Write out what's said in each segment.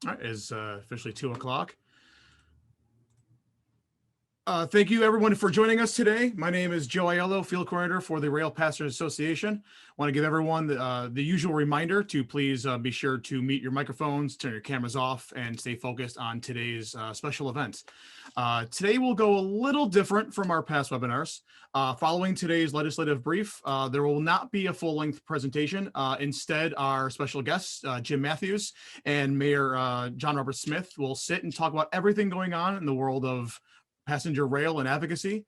All right, it's officially 2 o'clock. Thank you, everyone, for joining us today. My name is Joe Aiello, Field Coordinator for the Rail Passengers Association. I want to give everyone the usual reminder to please be sure to mute your microphones, turn your cameras off, and stay focused on today's special event. Today will go a little different from our past webinars. Following today's legislative brief, there will not be a full-length presentation. Instead, our special guests, Jim Mathews and Mayor John Robert Smith, will sit and talk about everything going on in the world of passenger rail and advocacy.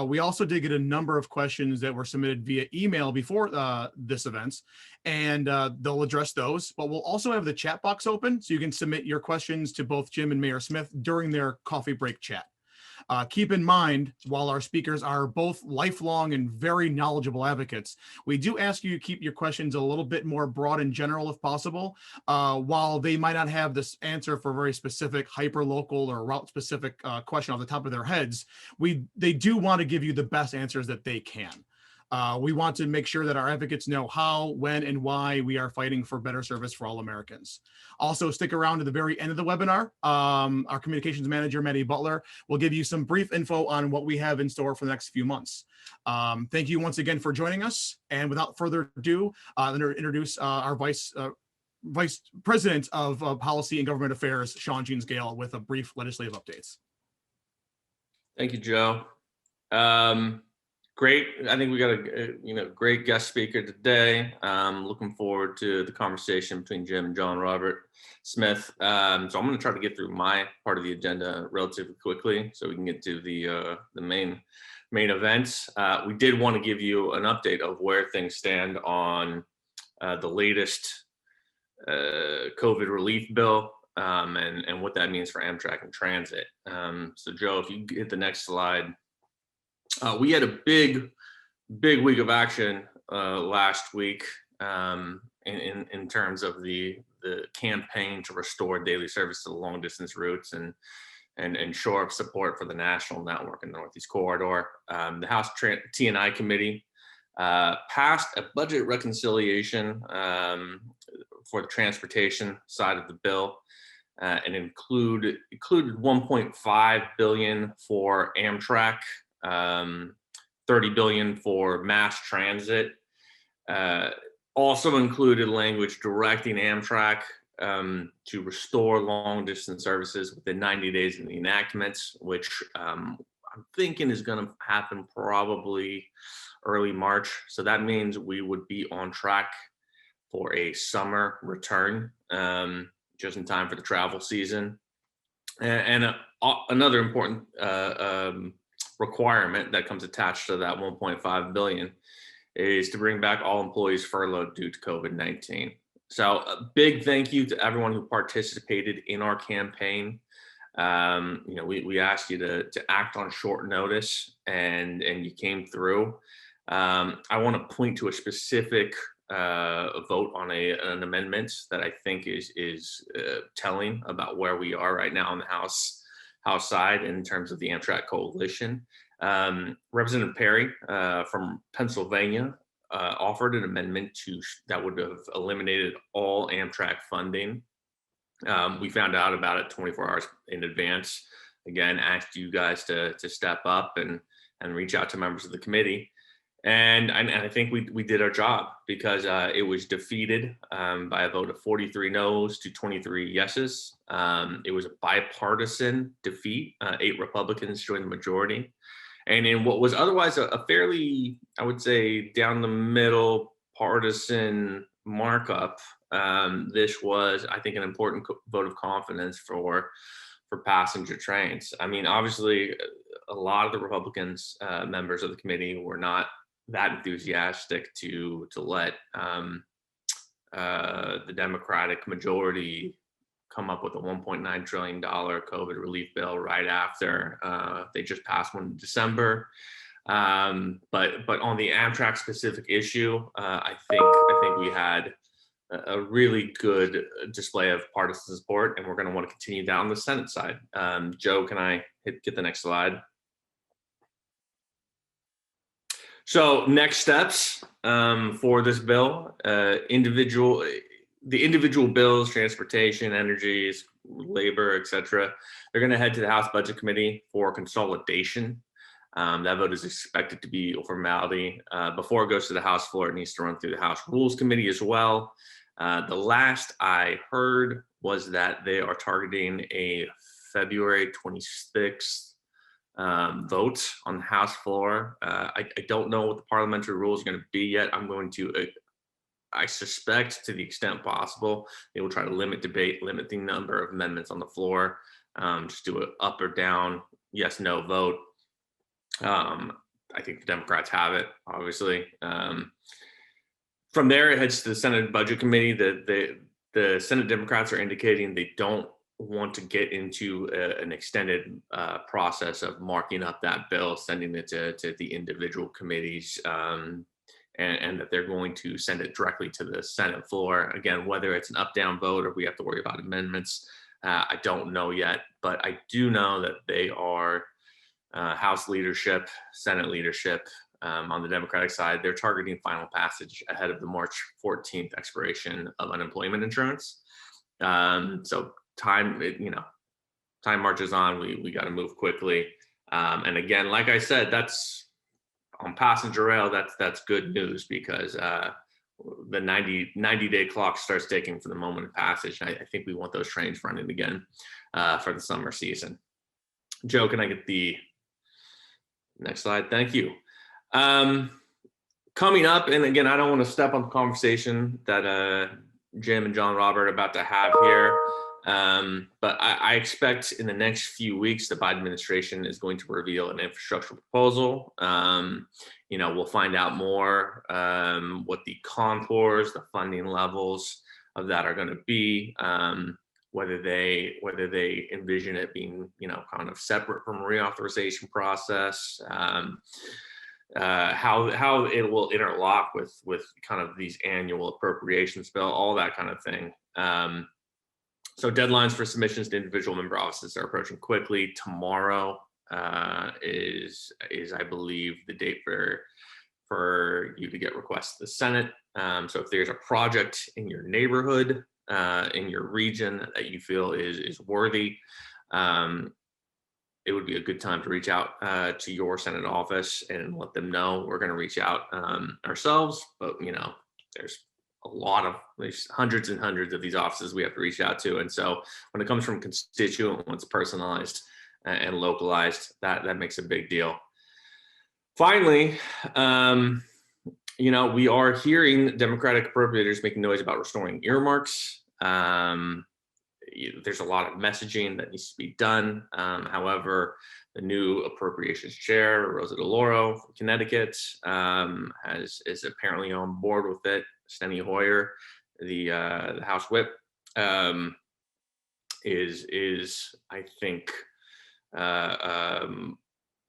We also did get a number of questions that were submitted via email before this event, and they'll address those. But we'll also have the chat box open so you can submit your questions to both Jim and Mayor Smith during their coffee break chat. Keep in mind, while our speakers are both lifelong and very knowledgeable advocates, we do ask you to keep your questions a little bit more broad and general if possible. While they might not have this answer for a very specific hyper-local or route-specific question off the top of their heads, they do want to give you the best answers that they can. We want to make sure that our advocates know how, when, and why we are fighting for better service for all Americans. Also, stick around to the very end of the webinar. Our communications manager, Madi Butler, will give you some brief info on what we have in store for the next few months. Thank you once again for joining us. And without further ado, I'm going to introduce our Vice President of Policy and Government Affairs, Jeans-Gail, with a brief legislative updates. Thank you, Joe. Great. I think we got a great guest speaker today. Looking forward to the conversation between Jim and John Robert Smith. So I'm going to try to get through my part of the agenda relatively quickly so we can get to the main events. We did want to give you an update of where things stand on the latest COVID relief bill and what that means for Amtrak and transit. So Joe, if you hit the next slide. We had a big week of action last week in terms of the campaign to restore daily service to the long distance routes and shore up support for the national network in the Northeast Corridor. The House T&I Committee passed a budget reconciliation for the transportation side of the bill. And included $1.5 billion for Amtrak, $30 billion for mass transit. Also included language directing Amtrak to restore long distance services within 90 days of the enactments, which I'm thinking is going to happen probably early March. So that means we would be on track for a summer return, just in time for the travel season. And another important requirement that comes attached to that $1.5 billion is to bring back all employees furloughed due to COVID-19. So a big thank you to everyone who participated in our campaign. We asked you to act on short notice, and you came through. I want to point to a specific vote on an amendment that I think is telling about where we are right now on the House side in terms of the Amtrak coalition. Representative Perry from Pennsylvania offered an amendment that would have eliminated all Amtrak funding. We found out about it 24 hours in advance. Again, asked you guys to step up and reach out to members of the committee. And I think we did our job because it was defeated by a vote of 43 noes to 23 yeses. It was a bipartisan defeat. 8 Republicans joined the majority. And in what was otherwise a fairly, I would say, down the middle partisan markup, this was, I think, an important vote of confidence for passenger trains. I mean, obviously, a lot of the Republicans, members of the committee, were not that enthusiastic to let the Democratic majority come up with a $1.9 trillion COVID relief bill right after they just passed one in December. But on the Amtrak specific issue, I think we had a really good display of partisan support, and we're going to want to continue that on the Senate side. Joe, can I get the next slide? So next steps for this bill, the individual bills, transportation, energies, labor, etc., they're going to head to the House Budget Committee for consolidation. That vote is expected to be a formality. Before it goes to the House floor, it needs to run through the House Rules Committee as well. The last I heard was that they are targeting a February 26th vote on the House floor. I don't know what the parliamentary rules are going to be yet. I'm going to, I suspect to the extent possible, they will try to limit debate, limit the number of amendments on the floor, just do an up or down, yes, no vote. I think the Democrats have it, obviously. From there, it heads to the Senate Budget Committee. The Senate Democrats are indicating they don't want to get into an extended process of marking up that bill, sending it to the individual committees, and that they're going to send it directly to the Senate floor. Again, whether it's an up-down vote or we have to worry about amendments, I don't know yet, but I do know that they are House leadership, Senate leadership, on the Democratic side, they're targeting final passage ahead of the March 14th expiration of unemployment insurance. So time marches on. We got to move quickly. And again, like I said, that's on passenger rail. That's good news because the 90-day clock starts ticking from the moment of passage. And I think we want those trains running again for the summer season. Joe, can I get the next slide? Thank you. Coming up, and again, I don't want to step on the conversation that Jim and John Robert are about to have here, but I expect in the next few weeks, the Biden administration is going to reveal an infrastructure proposal. We'll find out more what the contours, the funding levels of that are going to be, whether they envision it being, kind of separate from a reauthorization process. How it will interlock with kind of these annual appropriations bill, all that kind of thing. So deadlines for submissions to individual member offices are approaching quickly. Tomorrow is I believe the date for you to get requests to the Senate. So if there's a project in your neighborhood, in your region that you feel is worthy, it would be a good time to reach out to your Senate office and let them know. We're going to reach out ourselves, but there's hundreds and hundreds of these offices we have to reach out to. And so when it comes from constituent, when it's personalized and localized, that makes a big deal. Finally, we are hearing Democratic appropriators making noise about restoring earmarks. There's a lot of messaging that needs to be done. However, the new appropriations chair, Rosa DeLauro from Connecticut, is apparently on board with it. Steny Hoyer, the House Whip, is I think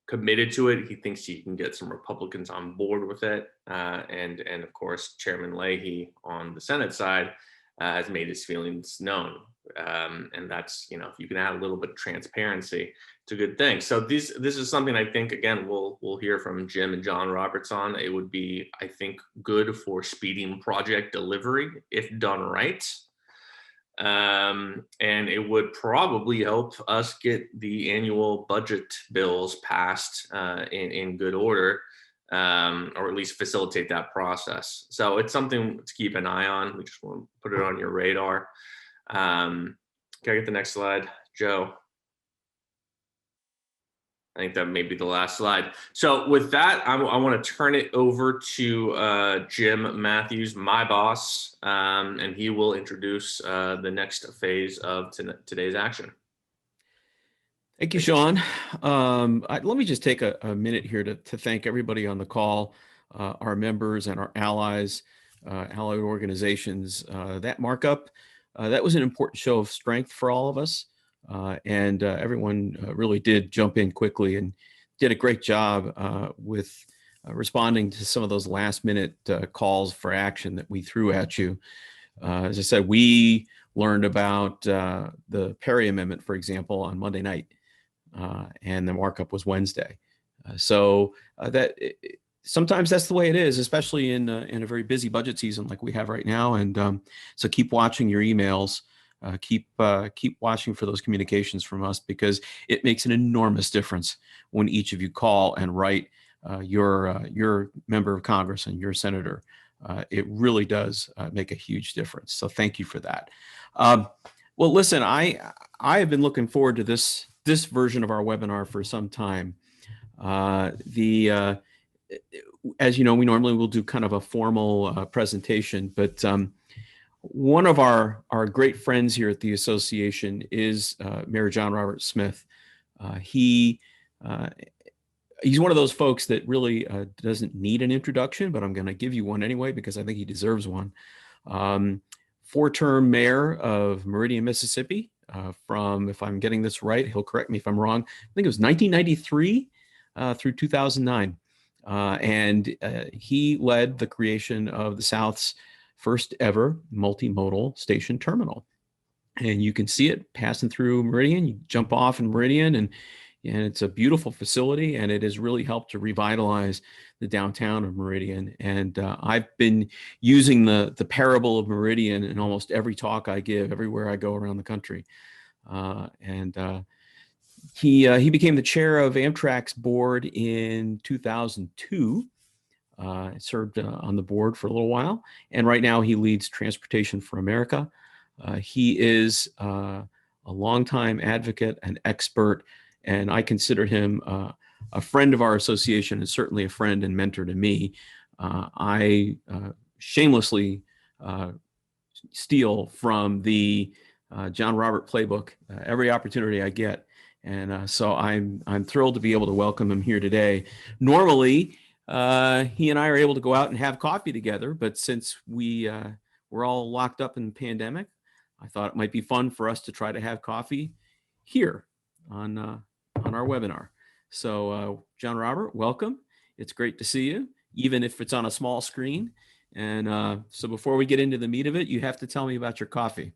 committed to it. He thinks he can get some Republicans on board with it, and of course Chairman Leahy on the Senate side has made his feelings known. And that's, if you can add a little bit of transparency, it's a good thing. So this is something I think, again, we'll hear from Jim and John Roberts on. It would be, I think, good for speeding project delivery if done right. And it would probably help us get the annual budget bills passed in good order, or at least facilitate that process. So it's something to keep an eye on. We just want to put it on your radar. Can I get the next slide, Joe? I think that may be the last slide. So with that, I want to turn it over to Jim Mathews, my boss, and he will introduce the next phase of today's action. Thank you, Sean. Let me just take a minute here to thank everybody on the call, our members and our allies, allied organizations. That markup, that was an important show of strength for all of us. And everyone really did jump in quickly and did a great job with responding to some of those last minute calls for action that we threw at you. As I said, we learned about the Perry Amendment, for example, on Monday night, and the markup was Wednesday. So that sometimes that's the way it is, especially in a very busy budget season like we have right now. And so keep watching your emails. Keep watching for those communications from us, because it makes an enormous difference when each of you call and write your member of Congress and your senator. It really does make a huge difference. So thank you for that. Well, listen, I have been looking forward to this version of our webinar for some time. As you know, we normally will do kind of a formal presentation, but one of our great friends here at the association is Mayor John Robert Smith. He's one of those folks that really doesn't need an introduction, but I'm going to give you one anyway because I think he deserves one. 4-term mayor of Meridian, Mississippi, from, if I'm getting this right, he'll correct me if I'm wrong, I think it was 1993 through 2009. And he led the creation of the South's first ever multimodal station terminal. And you can see it passing through Meridian. You jump off in Meridian, and it's a beautiful facility, and it has really helped to revitalize the downtown of Meridian. And I've been using the parable of Meridian in almost every talk I give, everywhere I go around the country. He became the chair of Amtrak's board in 2002. Served on the board for a little while, and right now he leads Transportation for America. He is a longtime advocate, an expert, and I consider him a friend of our association, and certainly a friend and mentor to me. I shamelessly steal from the John Robert playbook every opportunity I get, and so I'm thrilled to be able to welcome him here today. Normally, he and I are able to go out and have coffee together, but since we're all locked up in the pandemic, I thought it might be fun for us to try to have coffee here on our webinar. So John Robert, welcome. It's great to see you, even if it's on a small screen. And so before we get into the meat of it, you have to tell me about your coffee.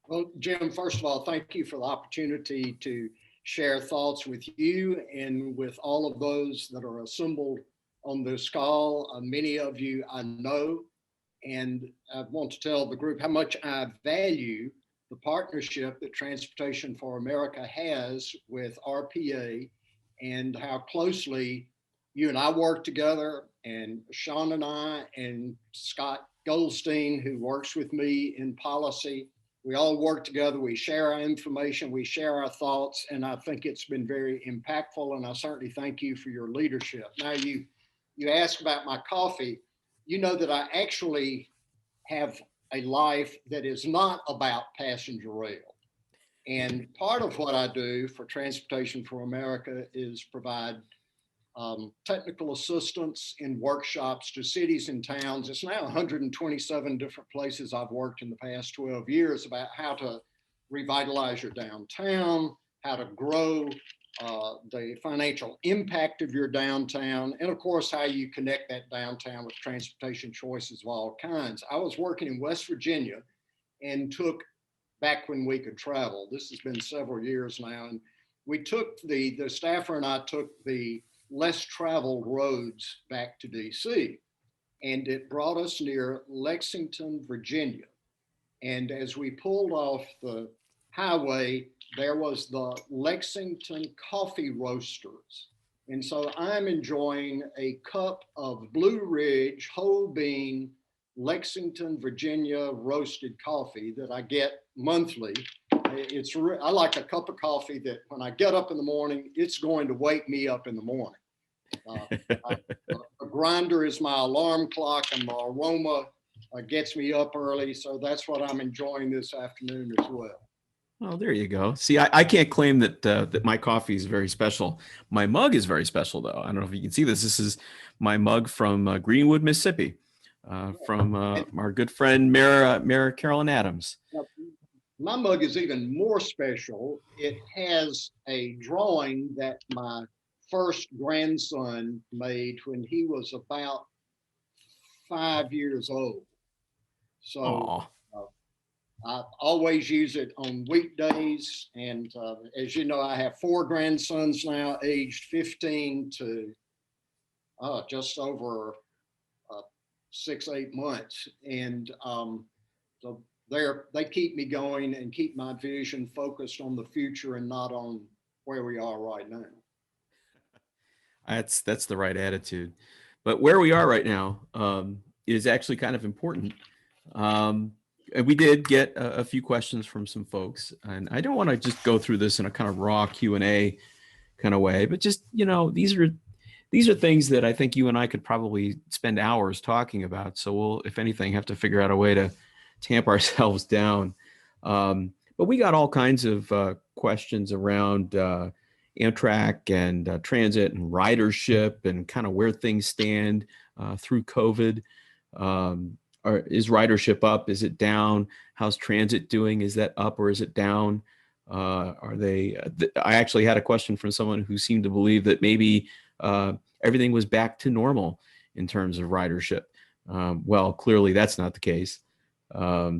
Well, Jim, first of all, thank you for the opportunity to share thoughts with you and with all of those that are assembled on this call. Many of you I know, and I want to tell the group how much I value the partnership that Transportation for America has with RPA, and how closely you and I work together, and Sean and I, and Scott Goldstein, who works with me in policy. We all work together, we share our information, we share our thoughts, and I think it's been very impactful, and I certainly thank you for your leadership. Now, you asked about my coffee. You know that I actually have a life that is not about passenger rail. And part of what I do for Transportation for America is provide technical assistance in workshops to cities and towns. It's now 127 different places I've worked in the past 12 years about how to revitalize your downtown, how to grow the financial impact of your downtown, and of course, how you connect that downtown with transportation choices of all kinds. I was working in West Virginia and took, back when we could travel, this has been several years now, and we took the staffer and I took the less traveled roads back to DC, and it brought us near Lexington, Virginia. And as we pulled off the highway, there was the Lexington Coffee Roasters. And so I'm enjoying a cup of Blue Ridge whole bean Lexington, Virginia roasted coffee that I get monthly. I like a cup of coffee that when I get up in the morning, it's going to wake me up in the morning. A grinder is my alarm clock, and the aroma gets me up early. So that's what I'm enjoying this afternoon as well. Oh, there you go. See, I can't claim that my coffee is very special. My mug is very special, though. I don't know if you can see this. This is my mug from Greenwood, Mississippi, from our good friend Mayor Carolyn Adams. My mug is even more special. It has a drawing that my first grandson made when he was about 5 years old. So I always use it on weekdays. And as you know, I have 4 grandsons now, aged 15 to just over 6-8 months. And so they keep me going and keep my vision focused on the future and not on where we are right now. That's the right attitude. But where we are right now is actually kind of important. And we did get a few questions from some folks, and I don't want to just go through this in a kind of raw Q&A kind of way, but just, these are things that I think you and I could probably spend hours talking about. So we'll, if anything, have to figure out a way to tamp ourselves down. But we got all kinds of questions around Amtrak and transit and ridership and kind of where things stand through COVID. Is ridership up? Is it down? How's transit doing? Is that up or is it down? Are they? I actually had a question from someone who seemed to believe that maybe everything was back to normal in terms of ridership. Well, clearly that's not the case. I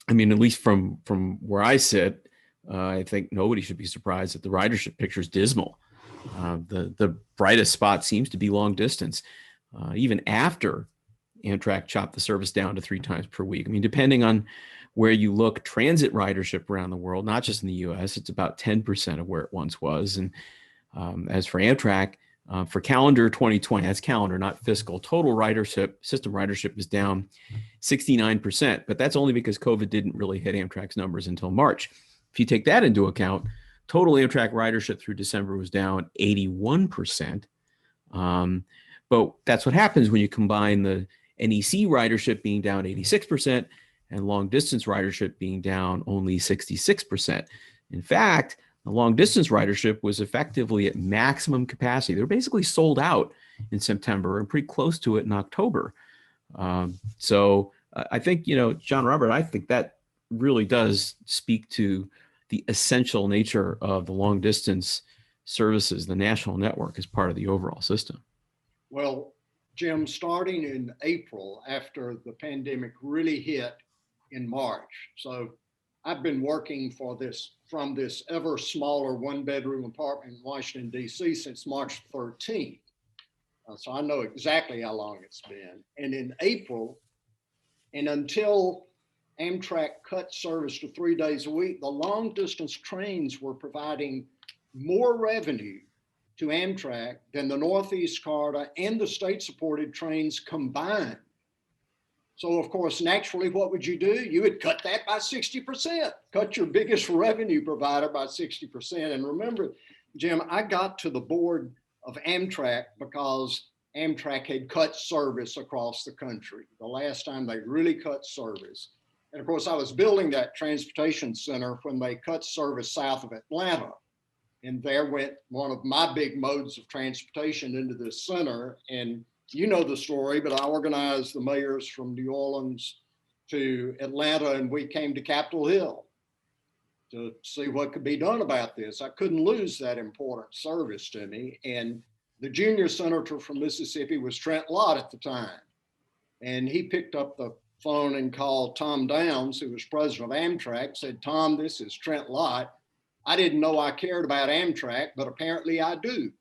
mean, at least from where I sit, I think nobody should be surprised that the ridership picture is dismal. The brightest spot seems to be long distance, even after Amtrak chopped the service down to 3 times per week. I mean, depending on where you look, transit ridership around the world, not just in the US, it's about 10% of where it once was. And as for Amtrak, for calendar 2020, that's calendar, not fiscal, total ridership, system ridership is down 69%, but that's only because COVID didn't really hit Amtrak's numbers until March. If you take that into account, total Amtrak ridership through December was down 81%. But that's what happens when you combine the NEC ridership being down 86% and long distance ridership being down only 66%. In fact, the long distance ridership was effectively at maximum capacity. They were basically sold out in September and pretty close to it in October. So I think, John Robert, I think that really does speak to the essential nature of the long distance services, the national network as part of the overall system. Well, Jim, starting in April, after the pandemic really hit in March, so I've been working from this ever smaller 1-bedroom apartment in Washington, D.C. since March 13th. So I know exactly how long it's been. And in April, and until Amtrak cut service to 3 days a week, the long distance trains were providing more revenue to Amtrak than the Northeast Corridor and the state-supported trains combined. So of course, naturally, what would you do? You would cut that by 60%, cut your biggest revenue provider by 60%. And remember, Jim, I got to the board of Amtrak because Amtrak had cut service across the country. The last time they really cut service. And of course, I was building that transportation center when they cut service south of Atlanta. And there went one of my big modes of transportation into this center. And you know the story, but I organized the mayors from New Orleans to Atlanta, and we came to Capitol Hill to see what could be done about this. I couldn't lose that important service to me. And the junior senator from Mississippi was Trent Lott at the time. And he picked up the phone and called Tom Downs, who was president of Amtrak, said, "Tom, this is Trent Lott. I didn't know I cared about Amtrak, but apparently I do."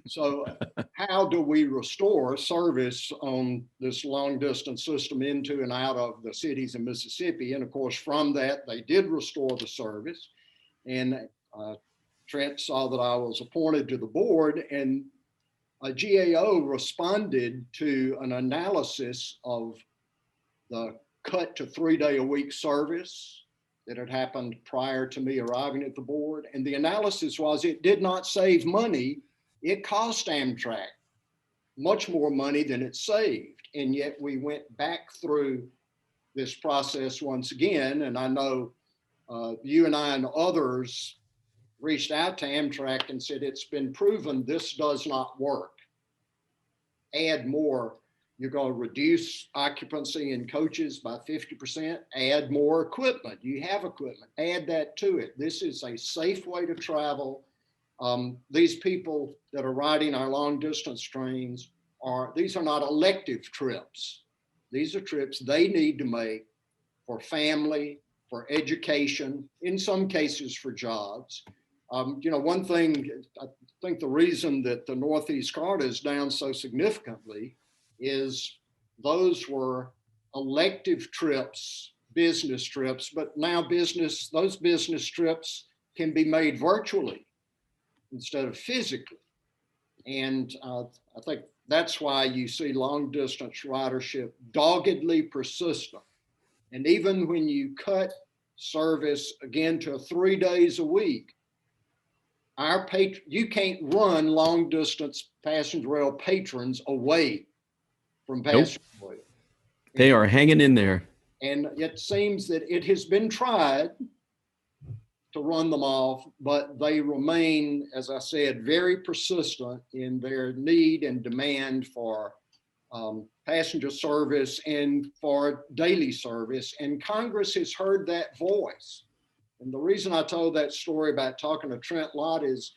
So how do we restore service on this long distance system into and out of the cities in Mississippi? And of course, from that, they did restore the service. And Trent saw that I was appointed to the board, and GAO responded to an analysis of the cut to 3-day-a-week service that had happened prior to me arriving at the board. And the analysis was it did not save money. It cost Amtrak much more money than it saved. And yet we went back through this process once again. And I know you and I and others reached out to Amtrak and said, it's been proven this does not work. Add more. You're going to reduce occupancy in coaches by 50%, add more equipment. You have equipment, add that to it. This is a safe way to travel. These people that are riding our long distance trains these are not elective trips. These are trips they need to make for family, for education, in some cases for jobs. One thing think the reason that the Northeast Corridor is down so significantly is those were elective trips, business trips, but now those business trips can be made virtually instead of physically. And I think that's why you see long distance ridership doggedly persistent. And even when you cut service again to 3 days a week, you can't run long distance passenger rail patrons away from passenger rail. They are hanging in there. And it seems that it has been tried to run them off, but they remain, as I said, very persistent in their need and demand for passenger service and for daily service. And Congress has heard that voice. And the reason I told that story about talking to Trent Lott is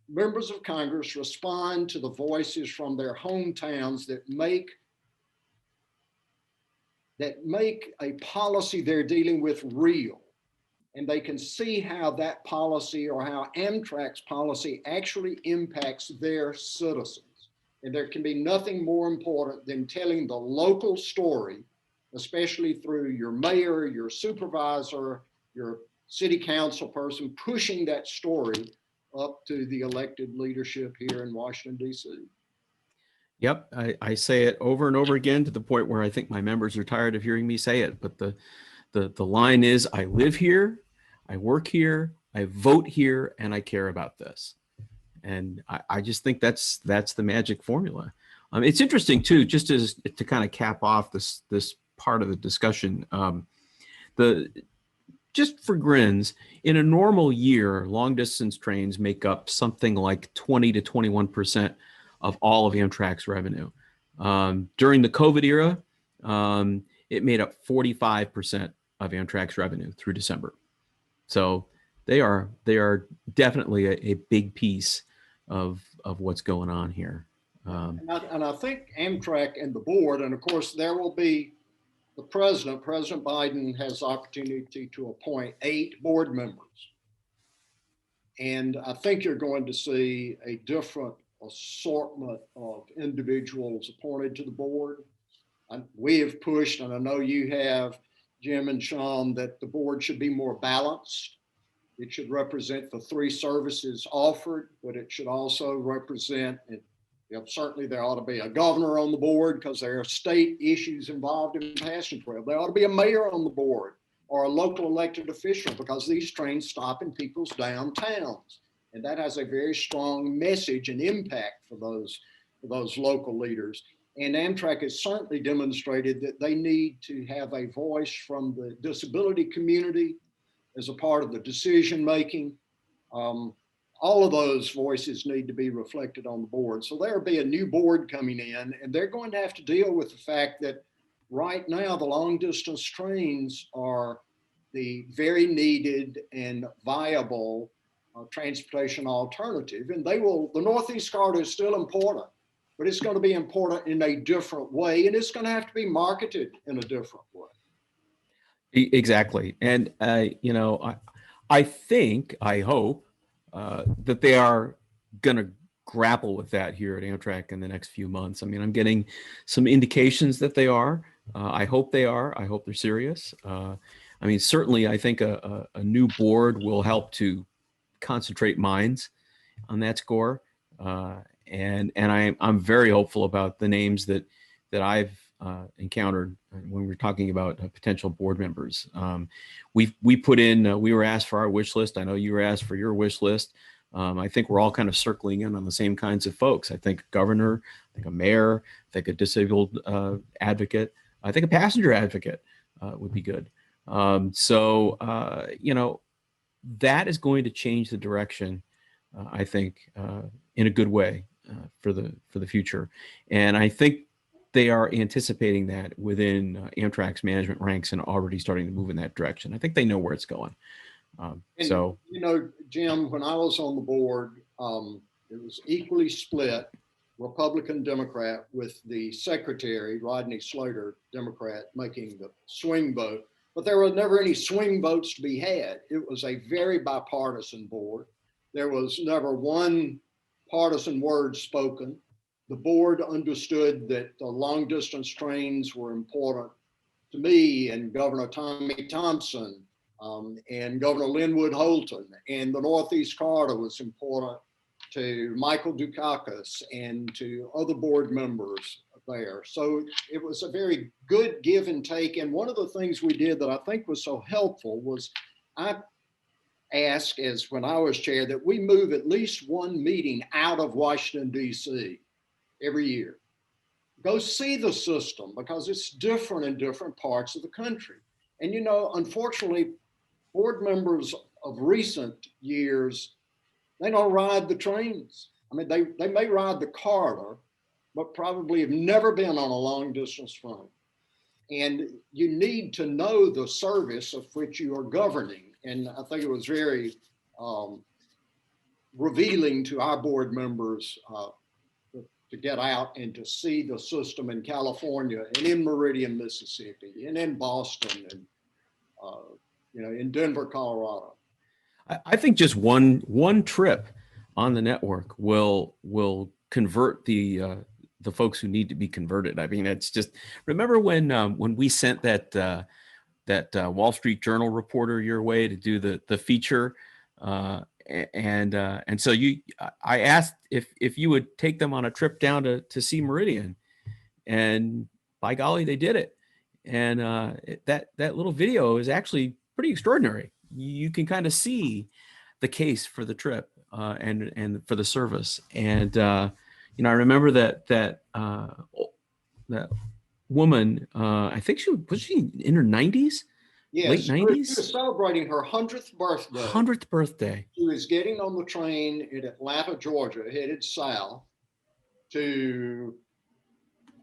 members of Congress respond to the voices from their hometowns that make a policy they're dealing with real. And they can see how that policy or how Amtrak's policy actually impacts their citizens. And there can be nothing more important than telling the local story, especially through your mayor, your supervisor, your city council person, pushing that story up to the elected leadership here in Washington, D.C. Yep, I say it over and over again to the point where I think my members are tired of hearing me say it. But the line is, I live here, I work here, I vote here, and I care about this. And I just think that's the magic formula. It's interesting too, just as to kind of cap off this part of the discussion. Just for grins, in a normal year, long distance trains make up something like 20 to 21% of all of Amtrak's revenue. During the COVID era, it made up 45% of Amtrak's revenue through December. So they are definitely a big piece of what's going on here. And I think Amtrak and the board, and of course there will be the President Biden has the opportunity to appoint 8 board members. And I think you're going to see a different assortment of individuals appointed to the board. We have pushed, and I know you have, Jim and Sean, that the board should be more balanced. It should represent the 3 services offered, but it should also represent, certainly there ought to be a governor on the board because there are state issues involved in passenger rail. There ought to be a mayor on the board or a local elected official because these trains stop in people's downtowns. And that has a very strong message and impact for those local leaders. And Amtrak has certainly demonstrated that they need to have a voice from the disability community as a part of the decision making. All of those voices need to be reflected on the board. So there'll be a new board coming in, and they're going to have to deal with the fact that right now the long distance trains are the very needed and viable transportation alternative. And the Northeast Corridor is still important, but it's going to be important in a different way, and it's going to have to be marketed in a different way. Exactly. And, I hope that they are going to grapple with that here at Amtrak in the next few months. I mean, I'm getting some indications that they are. I hope they are. I hope they're serious. Certainly, I think a new board will help to concentrate minds on that score. And I'm very hopeful about the names that I've encountered when we're talking about potential board members. We put in, we were asked for our wish list. I know you were asked for your wish list. I think we're all kind of circling in on the same kinds of folks. I think a governor, I think a mayor, I think a disabled advocate, I think a passenger advocate would be good. That is going to change the direction, I think, in a good way for the future. And I think they are anticipating that within Amtrak's management ranks and already starting to move in that direction. I think they know where it's going. Jim, when I was on the board, it was equally split, Republican, Democrat, with the secretary, Rodney Slater, Democrat, making the swing vote. But there were never any swing votes to be had. It was a very bipartisan board. There was never one partisan words spoken. The board understood that the long distance trains were important to me and Governor Tommy Thompson and Governor Linwood Holton, and the Northeast Corridor was important to Michael Dukakis and to other board members there. So it was a very good give and take. And one of the things we did that I think was so helpful was I asked, as when I was chair, that we move at least one meeting out of Washington, D.C. every year. Go see the system because it's different in different parts of the country. And, you know, unfortunately, board members of recent years, they don't ride the trains. I mean, they may ride the corridor, but probably have never been on a long distance train. And you need to know the service of which you are governing. And I think it was very revealing to our board members to get out and to see the system in California and in Meridian, Mississippi, and in Boston, and you know, in Denver, Colorado. I think just one trip on the network will convert the folks who need to be converted. I mean, it's just, remember when we sent that Wall Street Journal reporter your way to do the feature, and so I asked if you would take them on a trip down to see Meridian, and by golly, they did it. And that little video is actually pretty extraordinary. You can kind of see the case for the trip and for the service. And you know, I remember that woman. I think was she in her 90s? Yes, late 90s. She was celebrating her 100th birthday. 100th birthday. She was getting on the train in Atlanta, Georgia, headed south to,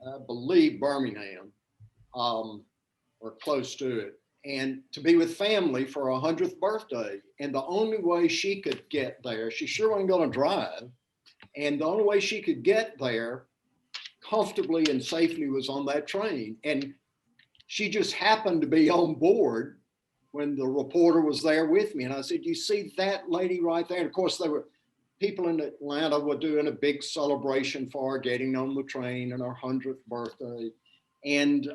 I believe, Birmingham, or close to it, and to be with family for her 100th birthday. And the only way she could get there, she sure wasn't going to drive, and the only way she could get there comfortably and safely was on that train. And she just happened to be on board when the reporter was there with me. And I said, you see that lady right there? And of course, there were people in Atlanta were doing a big celebration for her getting on the train and her 100th birthday. And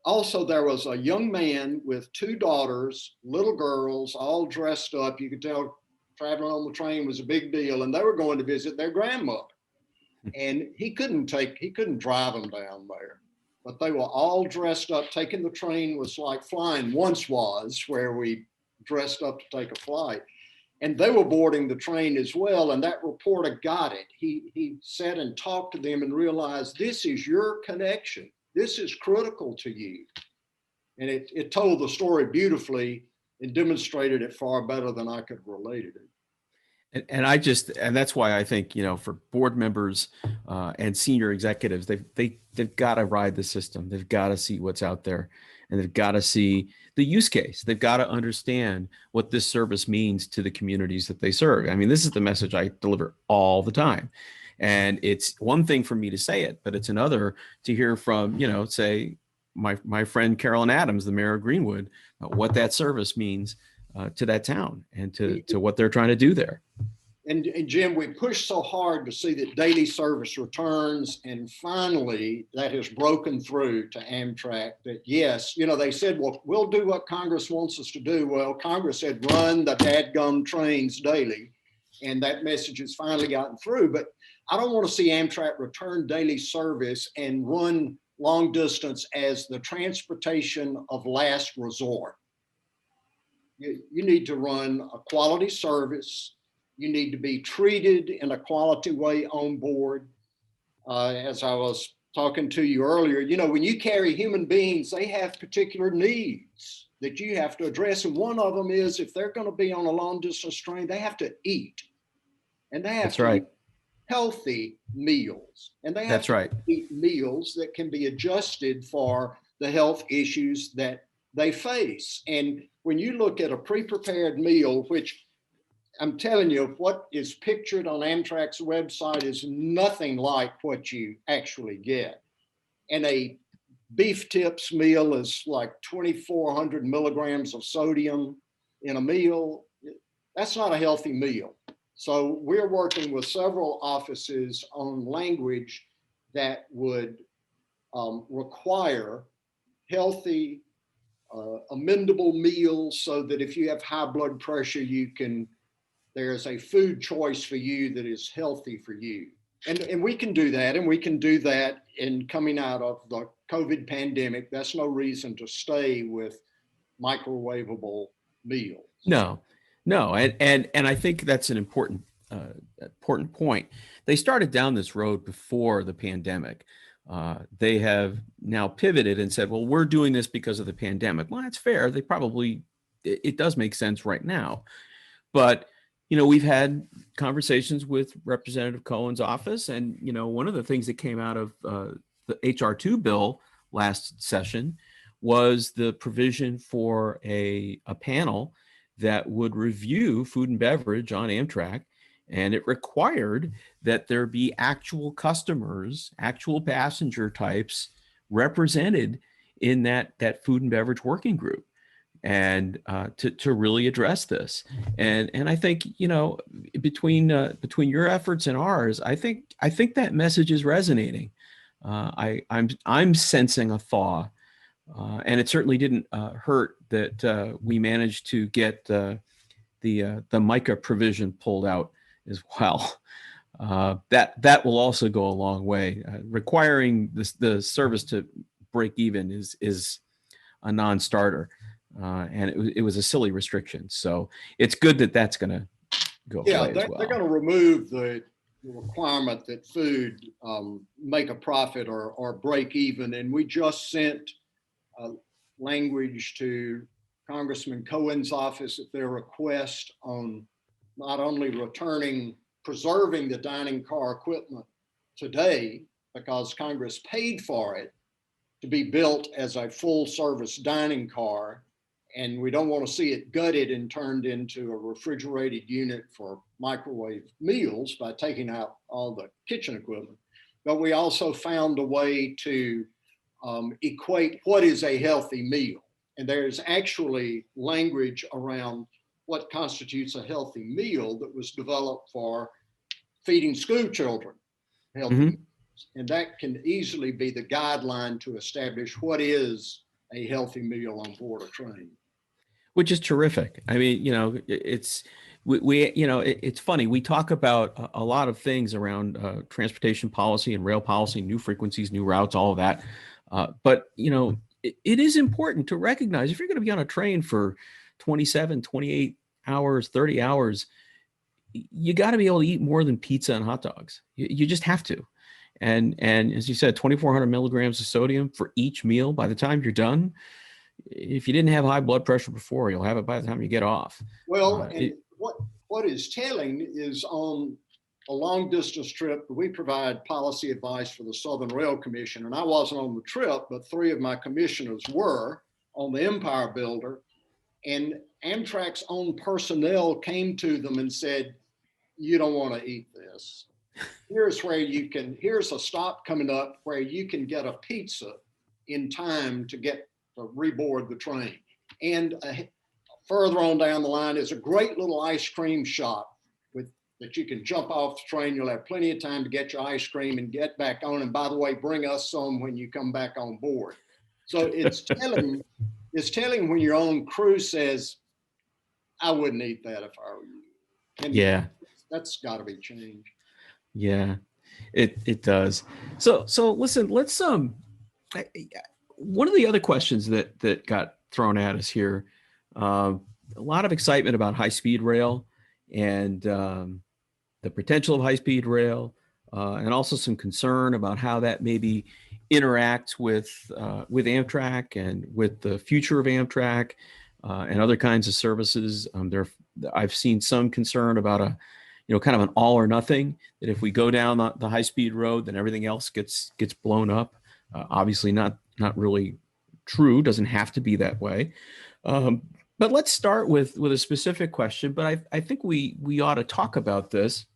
also there was a young man with two daughters, little girls, all dressed up. You could tell traveling on the train was a big deal, and they were going to visit their grandmother. And he couldn't drive them down there. But they were all dressed up. Taking the train was like flying once was, where we dressed up to take a flight. And they were boarding the train as well. And that reporter got it. He sat and talked to them and realized this is your connection. This is critical to you. And it told the story beautifully and demonstrated it far better than I could relate it. And that's why I think, you know, for board members and senior executives, they've got to ride the system. They've got to see what's out there, and they've got to see the use case. They've got to understand what this service means to the communities that they serve. I mean, this is the message I deliver all the time. And it's one thing for me to say it, but it's another to hear from, you know, say my friend Carolyn Adams, the mayor of Greenwood, what that service means to that town and to what they're trying to do there. And Jim, we pushed so hard to see that daily service returns, and finally that has broken through to Amtrak that yes, you know, they said, well, we'll do what Congress wants us to do. Well, Congress said run the dadgum trains daily, and that message has finally gotten through. But I don't want to see Amtrak return daily service and run long distance as the transportation of last resort. You need to run a quality service. You need to be treated in a quality way on board. As I was talking to you earlier, you know, when you carry human beings, they have particular needs that you have to address. And one of them is if they're going to be on a long distance train, they have to eat. And they have to eat healthy meals. And they have to eat meals that can be adjusted for the health issues that they face. And when you look at a pre-prepared meal, which I'm telling you, what is pictured on Amtrak's website is nothing like what you actually get. And a beef tips meal is like 2,400 milligrams of sodium in a meal. That's not a healthy meal. So we're working with several offices on language that would require healthy, amendable meals so that if you have high blood pressure, there's a food choice for you that is healthy for you. And we can do that, and we can do that in coming out of the COVID pandemic. That's no reason to stay with microwavable meals. No, and I think that's an important point. They started down this road before the pandemic. They have now pivoted and said, well, we're doing this because of the pandemic. Well, that's fair. It does make sense right now. But, we've had conversations with Representative Cohen's office. And, one of the things that came out of the HR2 bill last session was the provision for a panel that would review food and beverage on Amtrak. And it required that there be actual customers, actual passenger types represented in that food and beverage working group, and to really address this. And I think, between your efforts and ours, I think that message is resonating. I'm sensing a thaw, and it certainly didn't hurt that we managed to get the MICA provision pulled out as well. That will also go a long way. Requiring the service to break even is a non-starter, and it was a silly restriction. So it's good that that's going to go away as well. They're going to remove the requirement that food make a profit or break even. And we just sent language to Congressman Cohen's office at their request on not only preserving the dining car equipment today, because Congress paid for it to be built as a full service dining car, and we don't want to see it gutted and turned into a refrigerated unit for microwave meals by taking out all the kitchen equipment. But we also found a way to equate what is a healthy meal. And there's actually language around what constitutes a healthy meal that was developed for feeding school children healthy meals. And that can easily be the guideline to establish what is a healthy meal on board a train. Which is terrific. I mean, it's it's funny. We talk about a lot of things around transportation policy and rail policy, new frequencies, new routes, all of that. But it is important to recognize if you're going to be on a train for 27, 28 hours, 30 hours, you got to be able to eat more than pizza and hot dogs. You just have to. And as you said, 2,400 milligrams of sodium for each meal by the time you're done. If you didn't have high blood pressure before, you'll have it by the time you get off. Well, what is telling is on a long distance trip, we provide policy advice for the Southern Rail Commission. And I wasn't on the trip, but 3 of my commissioners were on the Empire Builder. And Amtrak's own personnel came to them and said, you don't want to eat this. Here's a stop coming up where you can get a pizza in time to reboard the train. And further on down the line is a great little ice cream shop that you can jump off the train. You'll have plenty of time to get your ice cream and get back on. And by the way, bring us some when you come back on board. So it's telling when your own crew says, I wouldn't eat that if I were you. And yeah, that's got to be changed. Yeah, it does. So listen, let's one of the other questions that got thrown at us here, a lot of excitement about high-speed rail and the potential of high-speed rail, and also some concern about how that maybe interacts with Amtrak and with the future of Amtrak and other kinds of services. I've seen some concern about kind of an all or nothing, that if we go down the high-speed road, then everything else gets blown up. Obviously not really true, doesn't have to be that way. But let's start with a specific question, but I think we ought to talk about this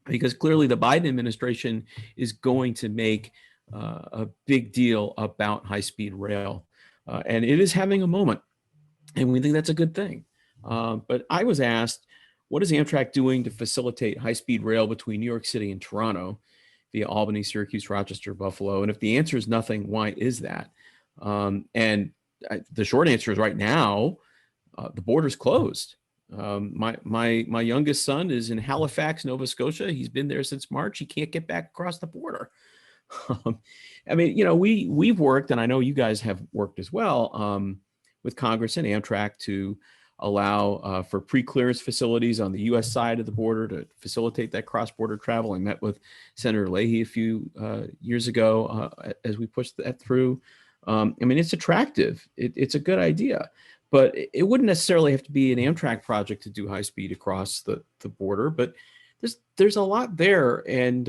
because clearly the Biden administration is going to make a big deal about high-speed rail, and it is having a moment, and we think that's a good thing. But I was asked, what is Amtrak doing to facilitate high-speed rail between New York City and Toronto via Albany, Syracuse, Rochester, Buffalo? And if the answer is nothing, why is that? The short answer is right now, the border's closed. My youngest son is in Halifax, Nova Scotia. He's been there since March. He can't get back across the border. I mean, you know, we've worked, and I know you guys have worked as well, with Congress and Amtrak to allow for pre-clearance facilities on the U.S. side of the border to facilitate that cross-border travel. I met with Senator Leahy a few years ago as we pushed that through. I mean, it's attractive. It's a good idea, but it wouldn't necessarily have to be an Amtrak project to do high speed across the border. But there's a lot there, and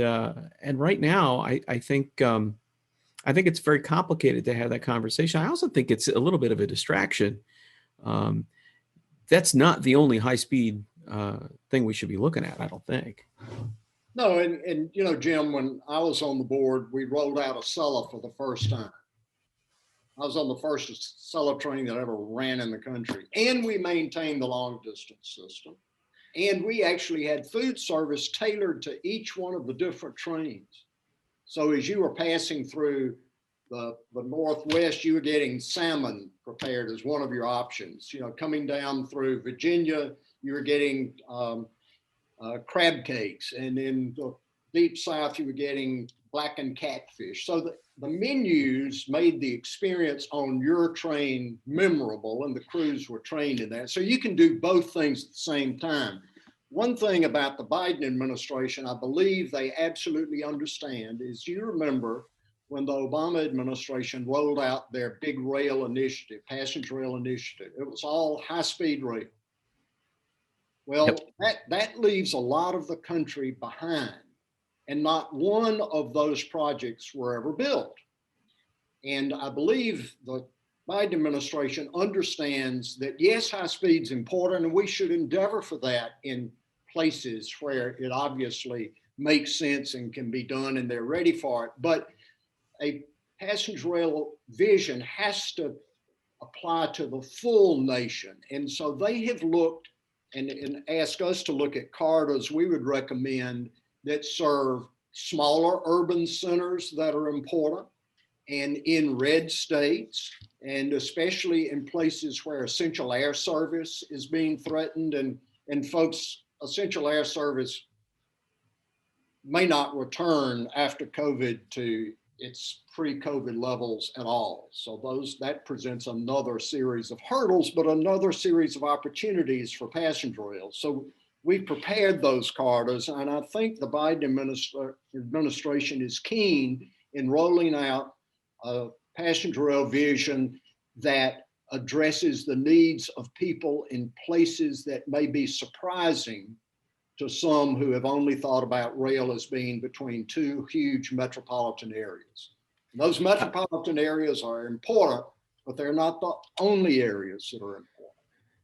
right now I think it's very complicated to have that conversation. I also think it's a little bit of a distraction. That's not the only high speed thing we should be looking at, I don't think. No, and you know, Jim, when I was on the board, we rolled out Acela for the first time. I was on the first Acela train that ever ran in the country, and we maintained the long distance system. And we actually had food service tailored to each one of the different trains. So as you were passing through the Northwest, you were getting salmon prepared as one of your options. You know, coming down through Virginia, you were getting crab cakes. And in the deep South, you were getting blackened catfish. So the menus made the experience on your train memorable, and the crews were trained in that. So you can do both things at the same time. One thing about the Biden administration, I believe they absolutely understand, is you remember when the Obama administration rolled out their big rail initiative, passenger rail initiative, it was all high-speed rail. Well, that leaves a lot of the country behind, and not one of those projects were ever built. And I believe the Biden administration understands that, yes, high speed is important, and we should endeavor for that in places where it obviously makes sense and can be done and they're ready for it. But a passenger rail vision has to apply to the full nation. And so they have looked and asked us to look at corridors we would recommend that serve smaller urban centers that are important and in red states, and especially in places where essential air service is being threatened, and folks, essential air service may not return after COVID to its pre-COVID levels at all. So that presents another series of hurdles, but another series of opportunities for passenger rail. So we've prepared those corridors, and I think the Biden administration is keen in rolling out a passenger rail vision that addresses the needs of people in places that may be surprising to some who have only thought about rail as being between two huge metropolitan areas. And those metropolitan areas are important, but they're not the only areas that are important.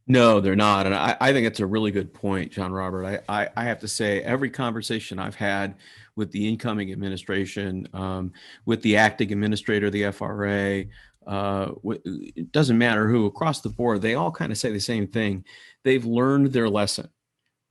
No, they're not. And I think it's a really good point, John Robert. I have to say, every conversation I've had with the incoming administration, with the acting administrator, the FRA, it doesn't matter who, across the board, they all kind of say the same thing. They've learned their lesson.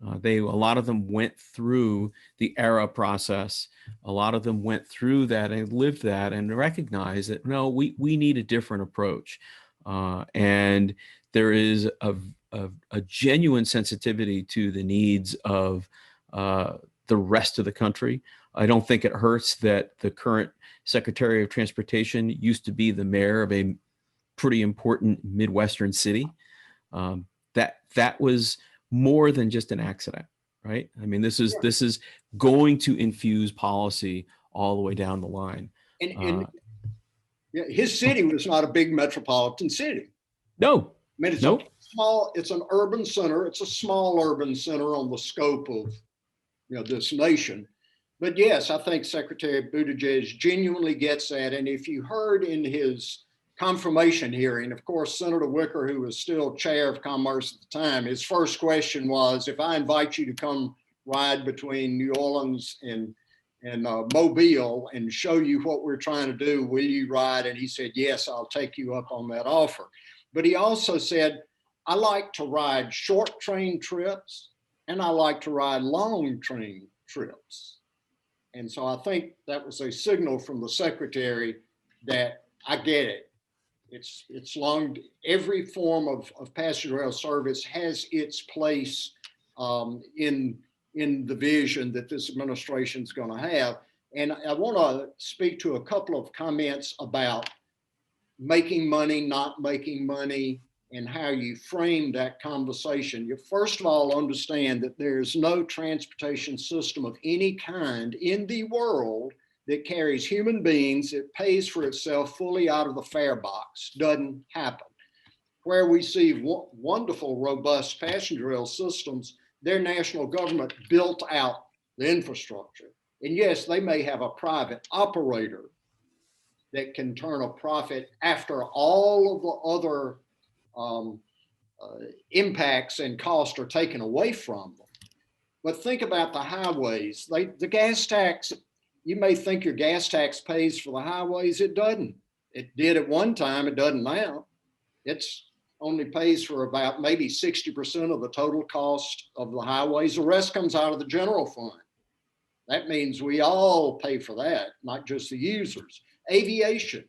A lot of them went through the ERA process. A lot of them went through that and lived that and recognized that, no, we need a different approach. And there is a genuine sensitivity to the needs of the rest of the country. I don't think it hurts that the current Secretary of Transportation used to be the mayor of a pretty important Midwestern city. That was more than just an accident, right? I mean, this is going to infuse policy all the way down the line. And his city was not a big metropolitan city. No. I mean, it's an urban center. It's a small urban center on the scope of, this nation. But yes, I think Secretary Buttigieg genuinely gets that. And if you heard in his confirmation hearing, of course, Senator Wicker, who was still chair of Commerce at the time, his first question was, if I invite you to come ride between New Orleans and Mobile and show you what we're trying to do, will you ride? And he said, yes, I'll take you up on that offer. But he also said, I like to ride short train trips and I like to ride long train trips. And so I think that was a signal from the secretary that I get it. It's long, every form of passenger rail service has its place in the vision that this administration is going to have. And I want to speak to a couple of comments about making money, not making money, and how you frame that conversation. You first of all understand that there's no transportation system of any kind in the world that carries human beings, that pays for itself fully out of the fare box. Doesn't happen. Where we see wonderful, robust passenger rail systems, their national government built out the infrastructure. And yes, they may have a private operator that can turn a profit after all of the other impacts and costs are taken away from them. But think about the highways. The gas tax, you may think your gas tax pays for the highways. It doesn't. It did at one time, it doesn't now. It's only pays for about maybe 60% of the total cost of the highways. The rest comes out of the general fund. That means we all pay for that, not just the users. Aviation.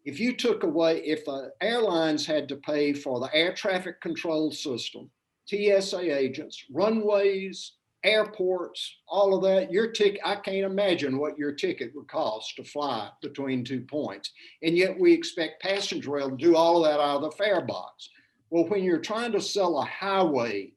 If you took away, if the airlines had to pay for the air traffic control system, TSA agents, runways, airports, all of that, your ticket, I can't imagine what your ticket would cost to fly between 2 points. And yet we expect passenger rail to do all of that out of the fare box. Well, when you're trying to sell a highway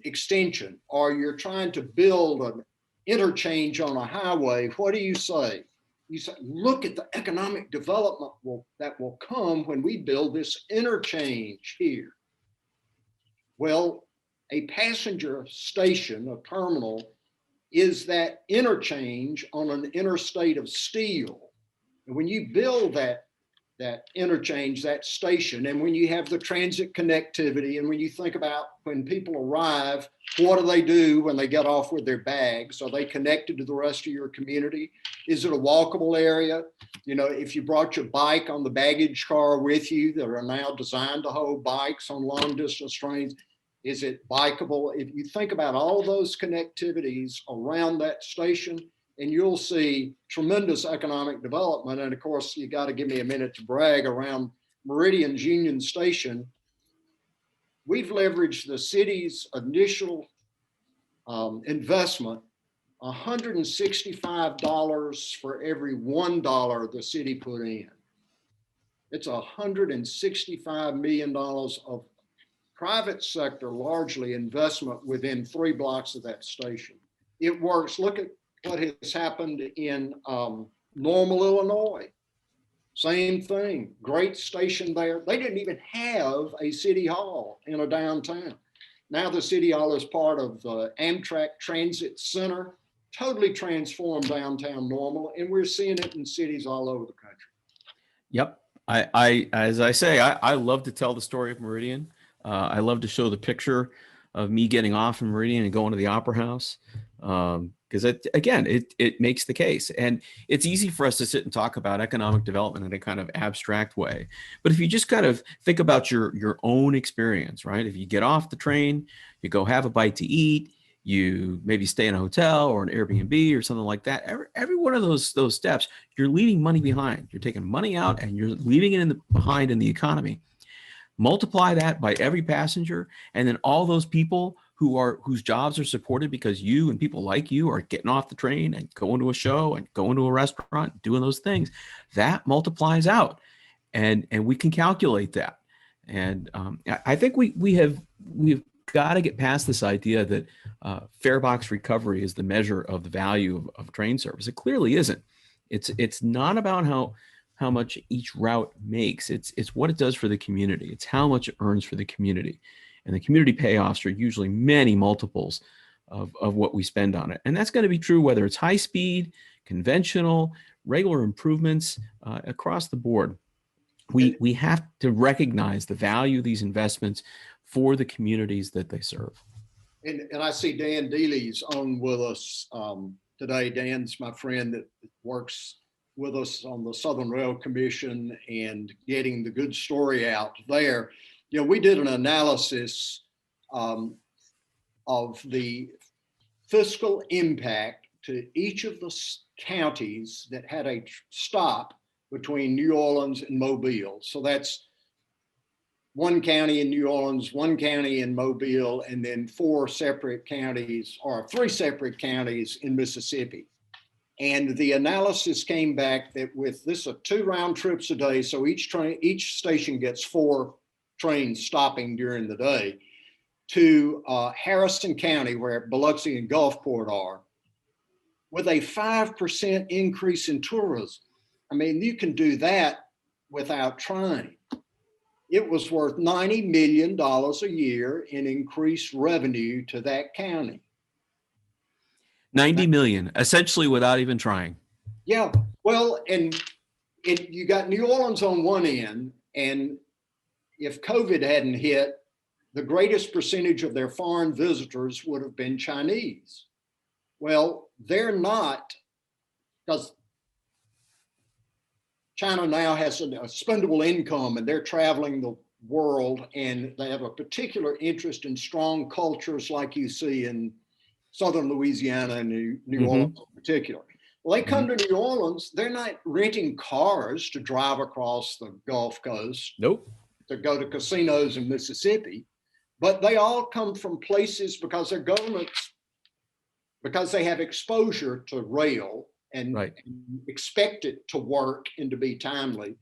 extension, or you're trying to build an interchange on a highway, what do you say? You say, look at the economic development that will come when we build this interchange here. Well, a passenger station, a terminal, is that interchange on an interstate of steel. And when you build that interchange, that station, and when you have the transit connectivity, and when you think about when people arrive, what do they do when they get off with their bags? Are they connected to the rest of your community? Is it a walkable area? You know, if you brought your bike on the baggage car with you that are now designed to hold bikes on long distance trains, is it bikeable? If you think about all those connectivities around that station, and you'll see tremendous economic development. And of course, you got to give me a minute to brag around Meridian's Union Station. We've leveraged the city's initial investment, $165 for every $1 the city put in. It's $165 million of private sector, largely investment within 3 blocks of that station. It works. Look at what has happened in Normal, Illinois. Same thing, great station there. They didn't even have a city hall in a downtown. Now the city hall is part of the Amtrak Transit Center, totally transformed downtown Normal, and we're seeing it in cities all over the country. Yep. As I say, I love to tell the story of Meridian. I love to show the picture of me getting off in Meridian and going to the Opera House. Because it makes the case. And it's easy for us to sit and talk about economic development in a kind of abstract way. But if you just kind of think about your own experience, right? If you get off the train, you go have a bite to eat, you maybe stay in a hotel or an Airbnb or something like that. Every one of those steps, you're leaving money behind. You're taking money out and you're leaving it behind in the economy. Multiply that by every passenger, and then all those people whose jobs are supported because you and people like you are getting off the train and going to a show and going to a restaurant, doing those things, that multiplies out, and we can calculate that. And I think we've got to get past this idea that fare box recovery is the measure of the value of train service. It clearly isn't. It's not about how much each route makes. It's what it does for the community. It's how much it earns for the community. And the community payoffs are usually many multiples of what we spend on it. And that's going to be true whether it's high speed, conventional, regular improvements, across the board. We have to recognize the value of these investments for the communities that they serve. And I see Dan Dealey's on with us today. Dan's my friend that works with us on the Southern Rail Commission and getting the good story out there. You know, we did an analysis of the fiscal impact to each of the counties that had a stop between New Orleans and Mobile. So that's one county in New Orleans, one county in Mobile, and then three separate counties in Mississippi. And the analysis came back that with this 2 round trips a day, so each station gets 4 trains stopping during the day, to Harrison County, where Biloxi and Gulfport are, with a 5% increase in tourism. I mean, you can do that without trying. It was worth $90 million a year in increased revenue to that county. 90 million, essentially without even trying. Yeah, well, and you got New Orleans on one end, and if COVID hadn't hit, the greatest percentage of their foreign visitors would have been Chinese. Well, they're not, because China now has a spendable income and they're traveling the world, and they have a particular interest in strong cultures like you see in Southern Louisiana and New Orleans in particular. Well, they come to New Orleans, they're not renting cars to drive across the Gulf Coast. Nope. To go to casinos in Mississippi, but they all come from places because their governments, because they have exposure to rail and expect it to work and to be timely.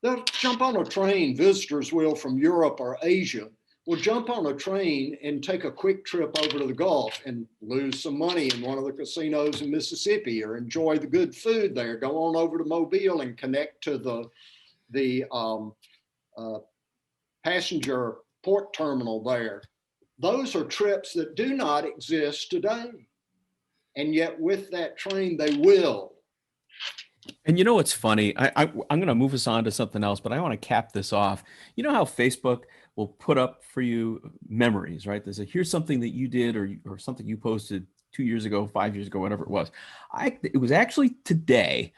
They'll jump on a train, visitors will, from Europe or Asia, will jump on a train and take a quick trip over to the Gulf and lose some money in one of the casinos in Mississippi, or enjoy the good food there, go on over to Mobile and connect to the passenger port terminal there. Those are trips that do not exist today. And yet with that train, they will. And you know what's funny? I'm going to move us on to something else, but I want to cap this off. You know how Facebook will put up for you memories, right? There's here's something that you did or something you posted 2 years ago, 5 years ago, whatever it was. It was actually today.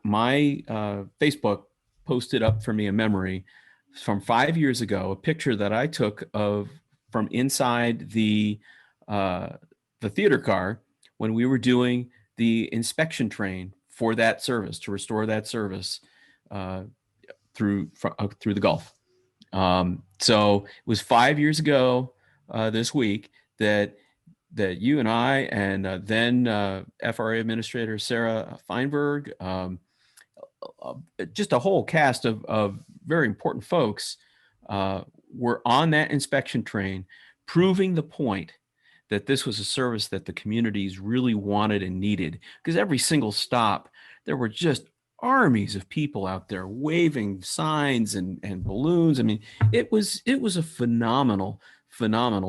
My Facebook posted up for me a memory from 5 years ago, a picture that I took from inside the theater car when we were doing the inspection train for that service, to restore that service through the Gulf. So it was 5 years ago this week that you and I and then FRA Administrator Sarah Feinberg, just a whole cast of very important folks were on that inspection train, proving the point that this was a service that the communities really wanted and needed. Because every single stop, there were just armies of people out there waving signs and balloons. I mean, it was a phenomenal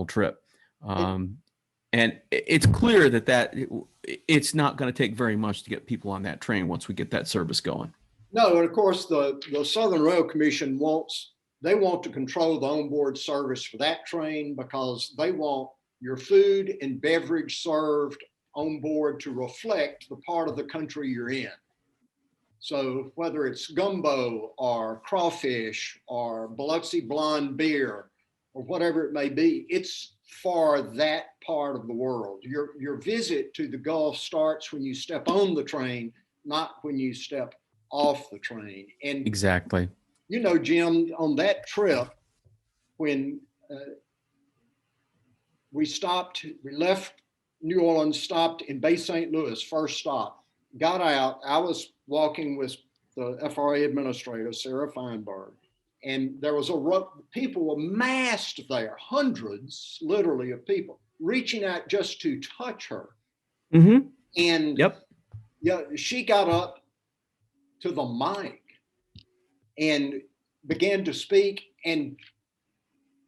trip. And it's clear that it's not going to take very much to get people on that train once we get that service going. No, and of course the Southern Rail Commission want to control the onboard service for that train, because they want your food and beverage served on board to reflect the part of the country you're in. So whether it's gumbo or crawfish or Biloxi blonde beer or whatever it may be, it's for that part of the world. Your visit to the Gulf starts when you step on the train, not when you step off the train. And exactly, you know, Jim, on that trip, when we left New Orleans, stopped in Bay St. Louis, first stop, got out, I was walking with the FRA administrator, Sarah Feinberg, and there was people were massed there, hundreds, literally, of people reaching out just to touch her. Mm-hmm. And she got up to the mic and began to speak, and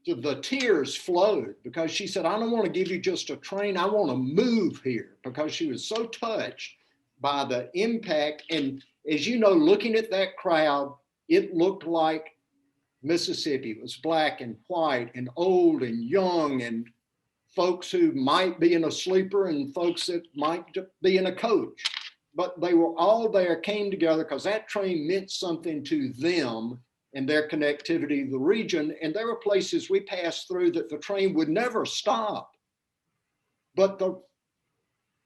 the tears flowed, because she said, I don't want to give you just a train, I want to move here, because she was so touched by the impact. And as you know, looking at that crowd, it looked like Mississippi. It was black and white and old and young, and folks who might be in a sleeper and folks that might be in a coach. But they were all there, came together, because that train meant something to them and their connectivity to the region. And there were places we passed through that the train would never stop. but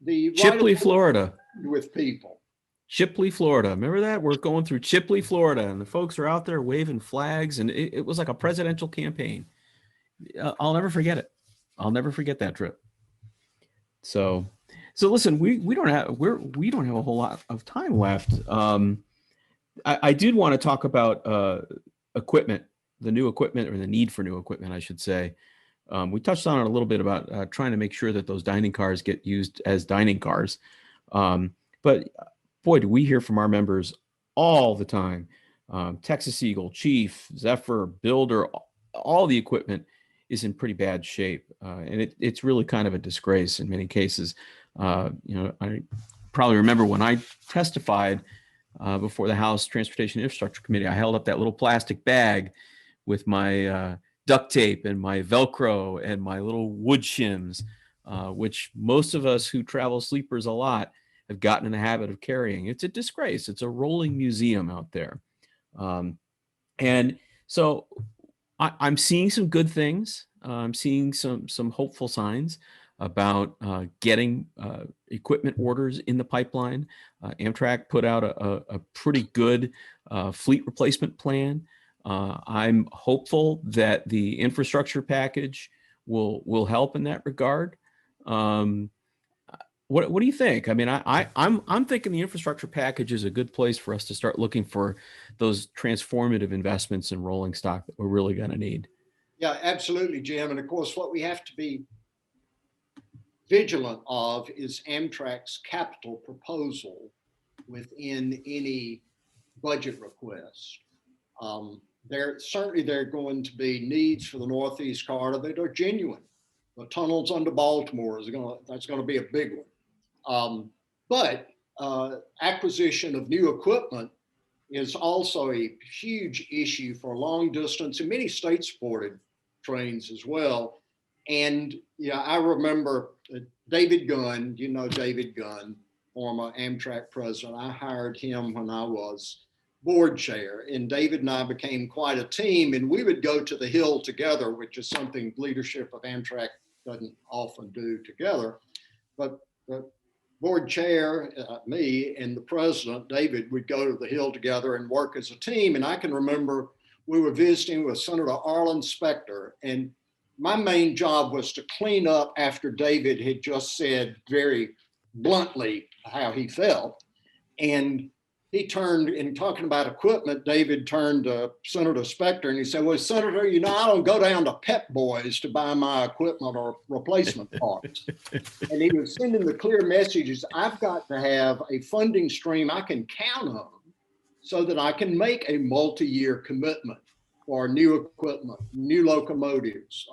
the Chipley, Florida. with people. Chipley, Florida. Remember that? We're going through Chipley, Florida, and the folks are out there waving flags, and it was like a presidential campaign. I'll never forget it. I'll never forget that trip. So listen, we don't have a whole lot of time left. I did want to talk about equipment, the new equipment, or the need for new equipment, I should say. We touched on it a little bit about trying to make sure that those dining cars get used as dining cars. But boy, do we hear from our members all the time. Texas Eagle, Chief, Zephyr, Builder, all the equipment is in pretty bad shape. And it's really kind of a disgrace in many cases. I probably remember when I testified before the House Transportation Infrastructure Committee, I held up that little plastic bag with my duct tape and my Velcro and my little wood shims, which most of us who travel sleepers a lot have gotten in the habit of carrying. It's a disgrace. It's a rolling museum out there. And so I'm seeing some good things. I'm seeing some hopeful signs about getting equipment orders in the pipeline. Amtrak put out a pretty good fleet replacement plan. I'm hopeful that the infrastructure package will help in that regard. What do you think? I mean, I'm thinking the infrastructure package is a good place for us to start looking for those transformative investments in rolling stock that we're really going to need. Yeah, absolutely, Jim. And of course, what we have to be vigilant of is Amtrak's capital proposal within any budget request. There are going to be needs for the Northeast Corridor that are genuine. The tunnels under Baltimore that's going to be a big one. But acquisition of new equipment is also a huge issue for long distance and many state-supported trains as well. And yeah, I remember David Gunn, David Gunn, former Amtrak president. I hired him when I was board chair, and David and I became quite a team, and we would go to the Hill together, which is something leadership of Amtrak doesn't often do together. But the board chair, me, and the president, David, would go to the Hill together and work as a team. And I can remember we were visiting with Senator Arlen Specter, and my main job was to clean up after David had just said very bluntly how he felt. And he turned, in talking about equipment, David turned to Senator Specter and he said, well, Senator, I don't go down to Pep Boys to buy my equipment or replacement parts. And he was sending the clear messages, I've got to have a funding stream I can count on so that I can make a multi-year commitment for new equipment, new locomotives,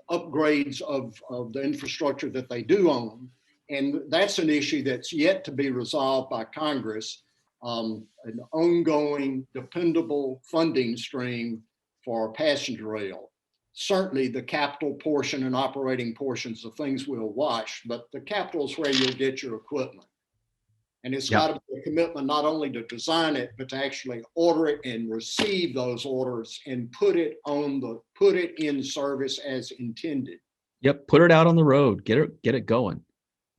upgrades of the infrastructure that they do own. And that's an issue that's yet to be resolved by Congress. An ongoing, dependable funding stream for passenger rail. Certainly the capital portion and operating portions of things we'll watch, but the capital is where you'll get your equipment. And it's got to be a commitment not only to design it, but to actually order it and receive those orders and put it in service as intended. Yep, put it out on the road, get it going.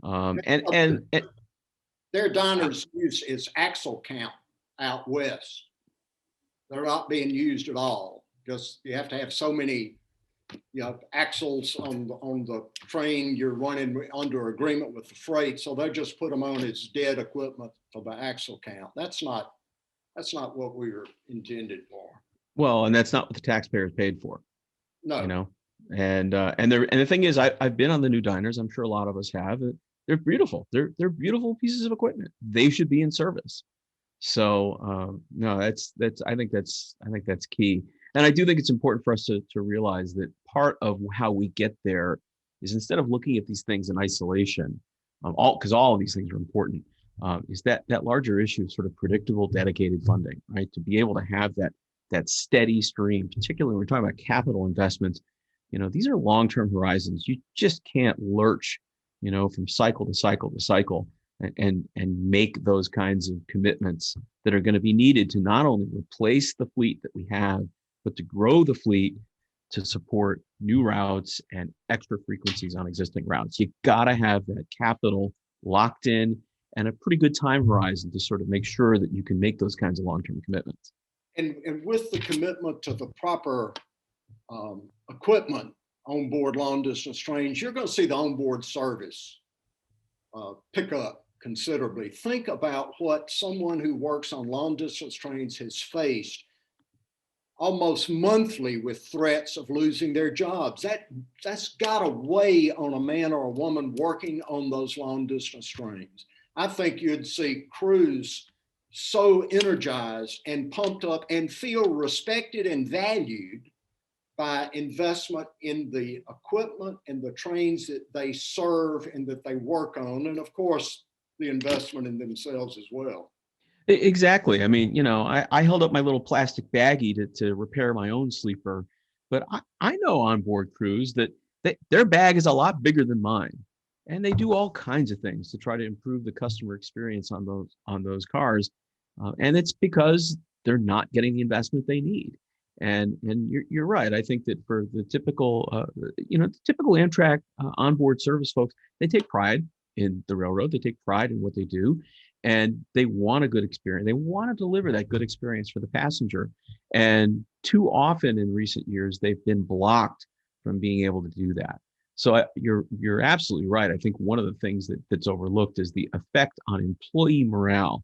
And their diners use is axle count out west. They're not being used at all. Just you have to have so many axles on the train you're running under agreement with the freight. So they just put them on as dead equipment for the axle count. That's not what we were intended for. Well, and that's not what the taxpayers paid for. No. And the thing is, I've been on the new diners. I'm sure a lot of us have. They're beautiful. They're beautiful pieces of equipment. They should be in service. So no, I think that's key. And I do think it's important for us to realize that part of how we get there is, instead of looking at these things in isolation, because all of these things are important, is that larger issue of sort of predictable, dedicated funding, right? To be able to have that steady stream, particularly when we're talking about capital investments. These are long-term horizons. You just can't lurch, from cycle to cycle to cycle and make those kinds of commitments that are going to be needed to not only replace the fleet that we have, but to grow the fleet, to support new routes and extra frequencies on existing routes. You got to have that capital locked in and a pretty good time horizon to sort of make sure that you can make those kinds of long-term commitments. And with the commitment to the proper equipment on board long distance trains, you're going to see the onboard service pick up considerably. Think about what someone who works on long distance trains has faced almost monthly with threats of losing their jobs. That's got to weigh on a man or a woman working on those long distance trains. I think you'd see crews so energized and pumped up and feel respected and valued by investment in the equipment and the trains that they serve and that they work on. And of course, the investment in themselves as well. Exactly. I mean, I held up my little plastic baggie to repair my own sleeper, but I know onboard crews that their bag is a lot bigger than mine, and they do all kinds of things to try to improve the customer experience on those cars, and it's because they're not getting the investment they need. And you're right. I think that for the typical typical Amtrak onboard service folks, they take pride in the railroad. They take pride in what they do. And they want a good experience. They want to deliver that good experience for the passenger. And too often in recent years, they've been blocked from being able to do that. So you're absolutely right. I think one of the things that's overlooked is the effect on employee morale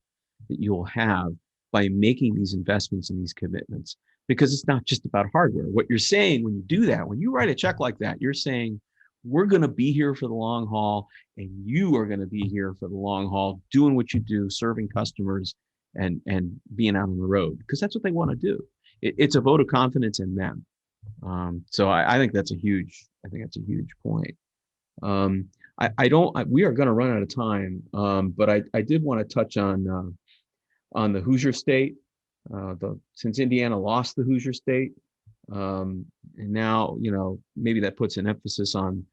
that you'll have by making these investments and these commitments. Because it's not just about hardware. What you're saying when you do that, when you write a check like that, you're saying, we're going to be here for the long haul, and you are going to be here for the long haul, doing what you do, serving customers and being out on the road, because that's what they want to do. It's a vote of confidence in them. So I think that's a huge point. We are going to run out of time, but I did want to touch on the Hoosier State. Since Indiana lost the Hoosier State, and now, maybe that puts an emphasis on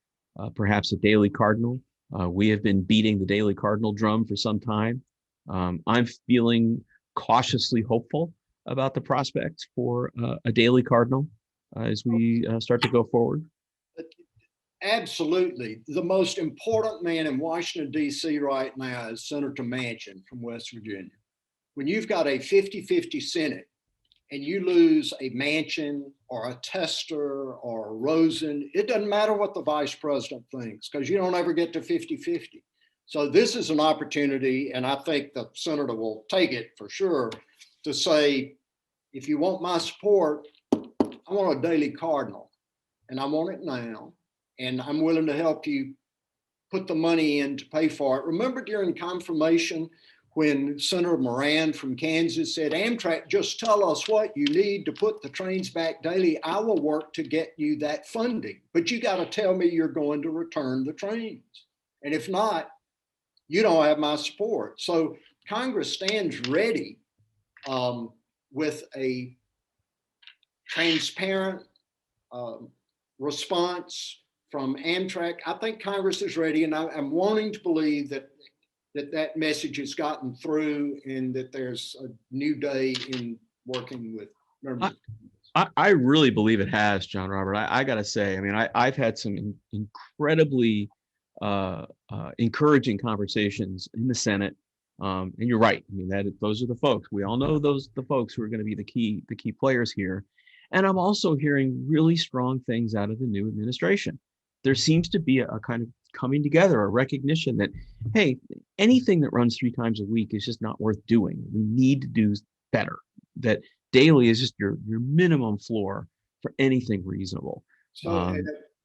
perhaps a Daily Cardinal. We have been beating the Daily Cardinal drum for some time. I'm feeling cautiously hopeful about the prospects for a Daily Cardinal as we start to go forward. Absolutely. The most important man in Washington, D.C. right now is Senator Manchin from West Virginia. When you've got a 50-50 Senate, and you lose a Manchin or a Tester or a Rosen, it doesn't matter what the vice president thinks, because you don't ever get to 50-50. So this is an opportunity, and I think the senator will take it for sure, to say, if you want my support, I want a Daily Cardinal, and I want it now, and I'm willing to help you put the money in to pay for it. Remember during confirmation, when Senator Moran from Kansas said, Amtrak, just tell us what you need to put the trains back daily. I will work to get you that funding, but you got to tell me you're going to return the trains. And if not, you don't have my support. So Congress stands ready with a transparent response from Amtrak. I think Congress is ready, and I'm wanting to believe that message has gotten through and that there's a new day in working with members. I really believe it has, John Robert. I got to say, I mean, I've had some incredibly encouraging conversations in the Senate. And you're right. I mean, those are the folks. We all know the folks who are going to be the key players here. And I'm also hearing really strong things out of the new administration. There seems to be a kind of coming together, a recognition that, hey, anything that runs 3 times a week is just not worth doing. We need to do better. That daily is just your minimum floor for anything reasonable. So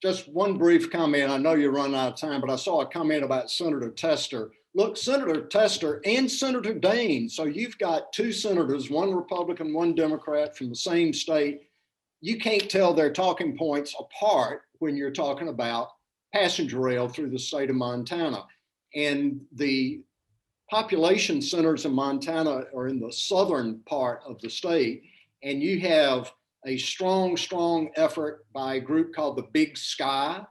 just one brief comment. I know you're running out of time, but I saw a comment about Senator Tester. Look, Senator Tester and Senator Dane. So you've got 2 senators, one Republican, one Democrat from the same state. You can't tell their talking points apart when you're talking about passenger rail through the state of Montana. And the population centers in Montana are in the southern part of the state. And you have a strong effort by a group called the Big Sky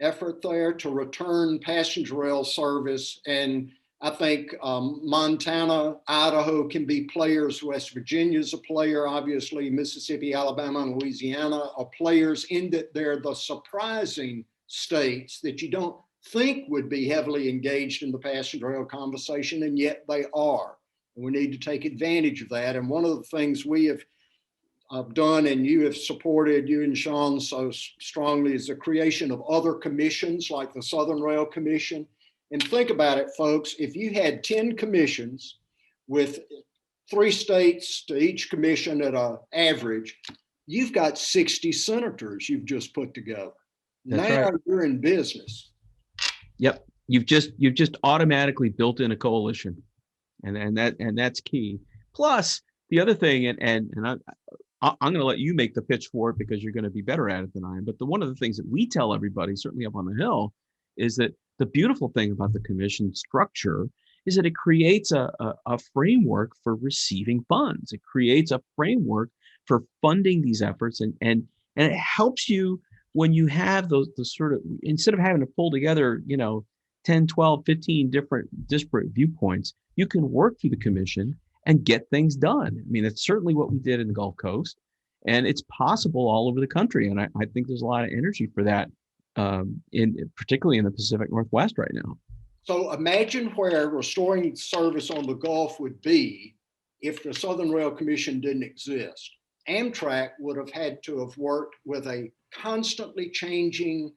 effort there to return passenger rail service. And I think Montana, Idaho can be players. West Virginia's a player, obviously. Mississippi, Alabama, and Louisiana are players in that they're the surprising states that you don't think would be heavily engaged in the passenger rail conversation, and yet they are. And we need to take advantage of that. And one of the things we have done, and you have supported, you and Sean, so strongly, is the creation of other commissions like the Southern Rail Commission. And think about it, folks, if you had 10 commissions with 3 states to each commission at an average, you've got 60 senators you've just put together. That's now right. You're in business. Yep. You've just automatically built in a coalition, and that's key. Plus the other thing, and I'm going to let you make the pitch for it because you're going to be better at it than I am. But one of the things that we tell everybody, certainly up on the Hill, is that the beautiful thing about the commission structure is that it creates a framework for receiving funds. It creates a framework for funding these efforts, and it helps you when you have the sort of, instead of having to pull together, 10, 12, 15 different disparate viewpoints, you can work through the commission and get things done. I mean, that's certainly what we did in the Gulf Coast, and it's possible all over the country. And I think there's a lot of energy for that, particularly in the Pacific Northwest right now. So imagine where restoring service on the Gulf would be if the Southern Rail Commission didn't exist. Amtrak would have had to have worked with a constantly changing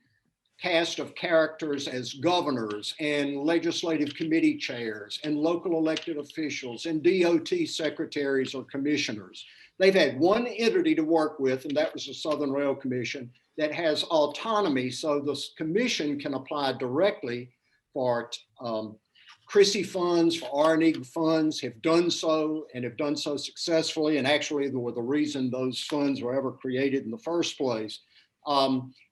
cast of characters as governors and legislative committee chairs and local elected officials and DOT secretaries or commissioners. They've had one entity to work with, and that was the Southern Rail Commission, that has autonomy, so the commission can apply directly for CRISI funds, for RNEG funds, have done so and have done so successfully, and actually they were the reason those funds were ever created in the first place.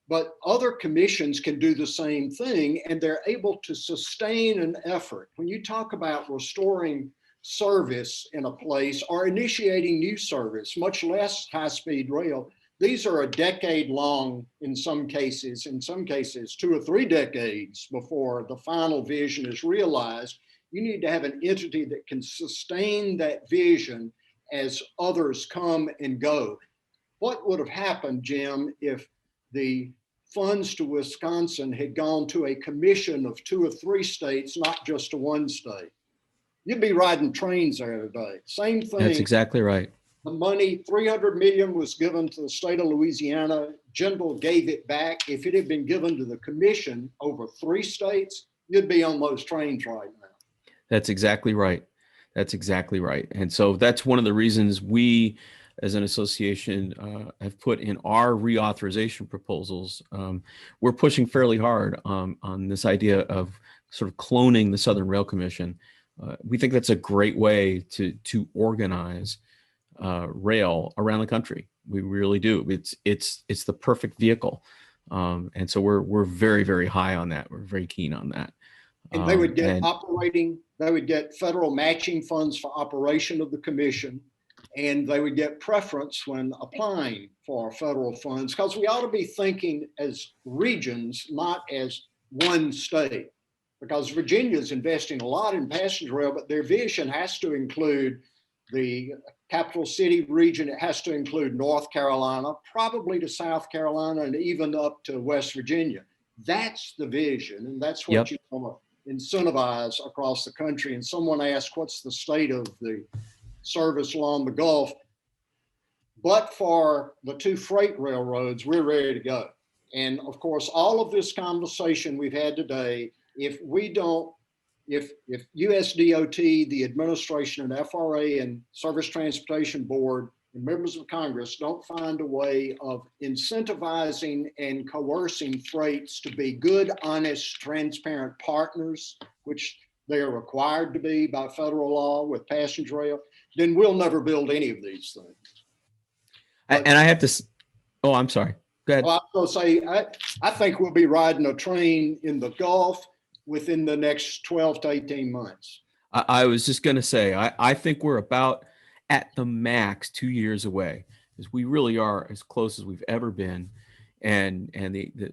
But other commissions can do the same thing, and they're able to sustain an effort. When you talk about restoring service in a place or initiating new service, much less high-speed rail, these are a decade long in some cases 2 or 3 decades before the final vision is realized. You need to have an entity that can sustain that vision as others come and go. What would have happened, Jim, if the funds to Wisconsin had gone to a commission of 2 or 3 states, not just to one state? You'd be riding trains there today. Same thing. That's exactly right. The money, $300 million, was given to the state of Louisiana. General gave it back. If it had been given to the commission over 3 states, you'd be on those trains right now. That's exactly right. That's exactly right. And so that's one of the reasons we, as an association, have put in our reauthorization proposals. We're pushing fairly hard on this idea of sort of cloning the Southern Rail Commission. We think that's a great way to organize rail around the country. We really do. It's the perfect vehicle, and so we're very, very high on that. We're very keen on that. And they would get they would get federal matching funds for operation of the commission, and they would get preference when applying for federal funds, because we ought to be thinking as regions, not as one state. Because Virginia is investing a lot in passenger rail, but their vision has to include the capital city region. It has to include North Carolina, probably to South Carolina, and even up to West Virginia. That's the vision, and that's what you want to incentivize across the country. And someone asked, what's the state of the service along the Gulf? But for the 2 freight railroads, we're ready to go. And of course, all of this conversation we've had today, if USDOT, the administration, and FRA, and Surface Transportation Board, and members of Congress don't find a way of incentivizing and coercing freights to be good, honest, transparent partners, which they are required to be by federal law with passenger rail, then we'll never build any of these things. And I have to, oh, I'm sorry. Go ahead. Well, I was going to say, I think we'll be riding a train in the Gulf within the next 12 to 18 months. I was just going to say, I think we're about at the max 2 years away, because we really are as close as we've ever been. And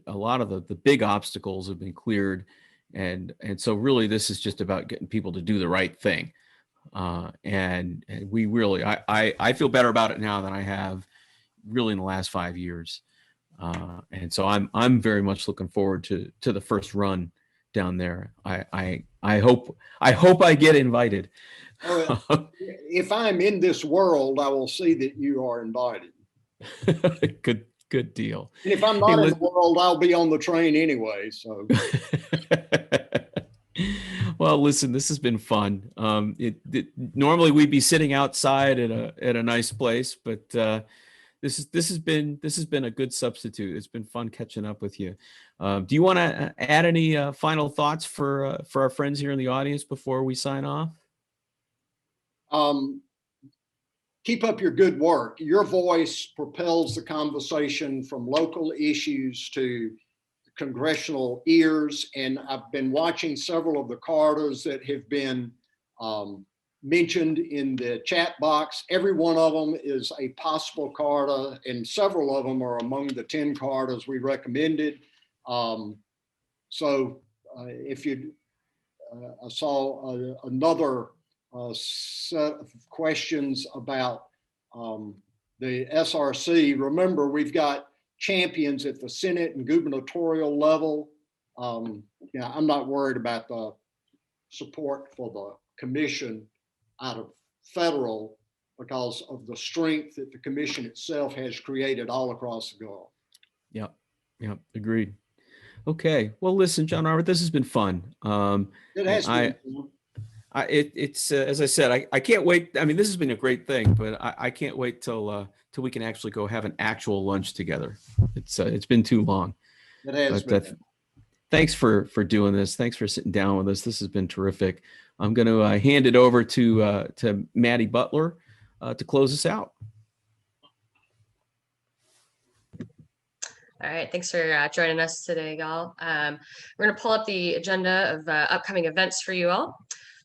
a lot of the big obstacles have been cleared. And so really this is just about getting people to do the right thing. And we really, I feel better about it now than I have really in the last 5 years. And so I'm very much looking forward to the first run down there. I hope I get invited. If I'm in this world, I will see that you are invited. Good deal. And if I'm not in the world, I'll be on the train anyway. So. Well, listen, this has been fun. Normally we'd be sitting outside at a nice place, but this has been a good substitute. It's been fun catching up with you. Do you want to add any final thoughts for our friends here in the audience before we sign off? Keep up your good work. Your voice propels the conversation from local issues to congressional ears. And I've been watching several of the corridors that have been mentioned in the chat box. Every one of them is a possible corridor, and several of them are among the 10 corridors we recommended. If you I saw another set of questions about the SRC. Remember, we've got champions at the Senate and gubernatorial level. I'm not worried about the support for the commission out of federal because of the strength that the commission itself has created all across the Gulf. Yep, agreed. Okay, well, listen, John Robert, this has been fun. It has been. It's as I said, I can't wait. I mean, this has been a great thing, but I can't wait till we can actually go have an actual lunch together. It's been too long. It has been. Thanks for doing this. Thanks for sitting down with us. This has been terrific. I'm going to hand it over to Madi Butler to close us out. All right, thanks for joining us today, y'all. We're going to pull up the agenda of upcoming events for you all.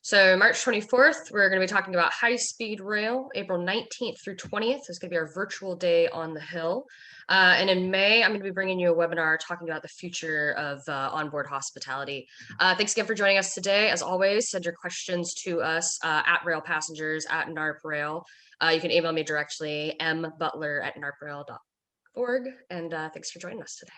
So March 24th, we're going to be talking about high-speed rail. April 19th through 20th is going to be our virtual day on the Hill. And in May, I'm going to be bringing you a webinar talking about the future of onboard hospitality. Thanks again for joining us today. As always, send your questions to us at Rail Passengers at NARP Rail. You can email me directly, mbutler@narprail.org. And thanks for joining us today.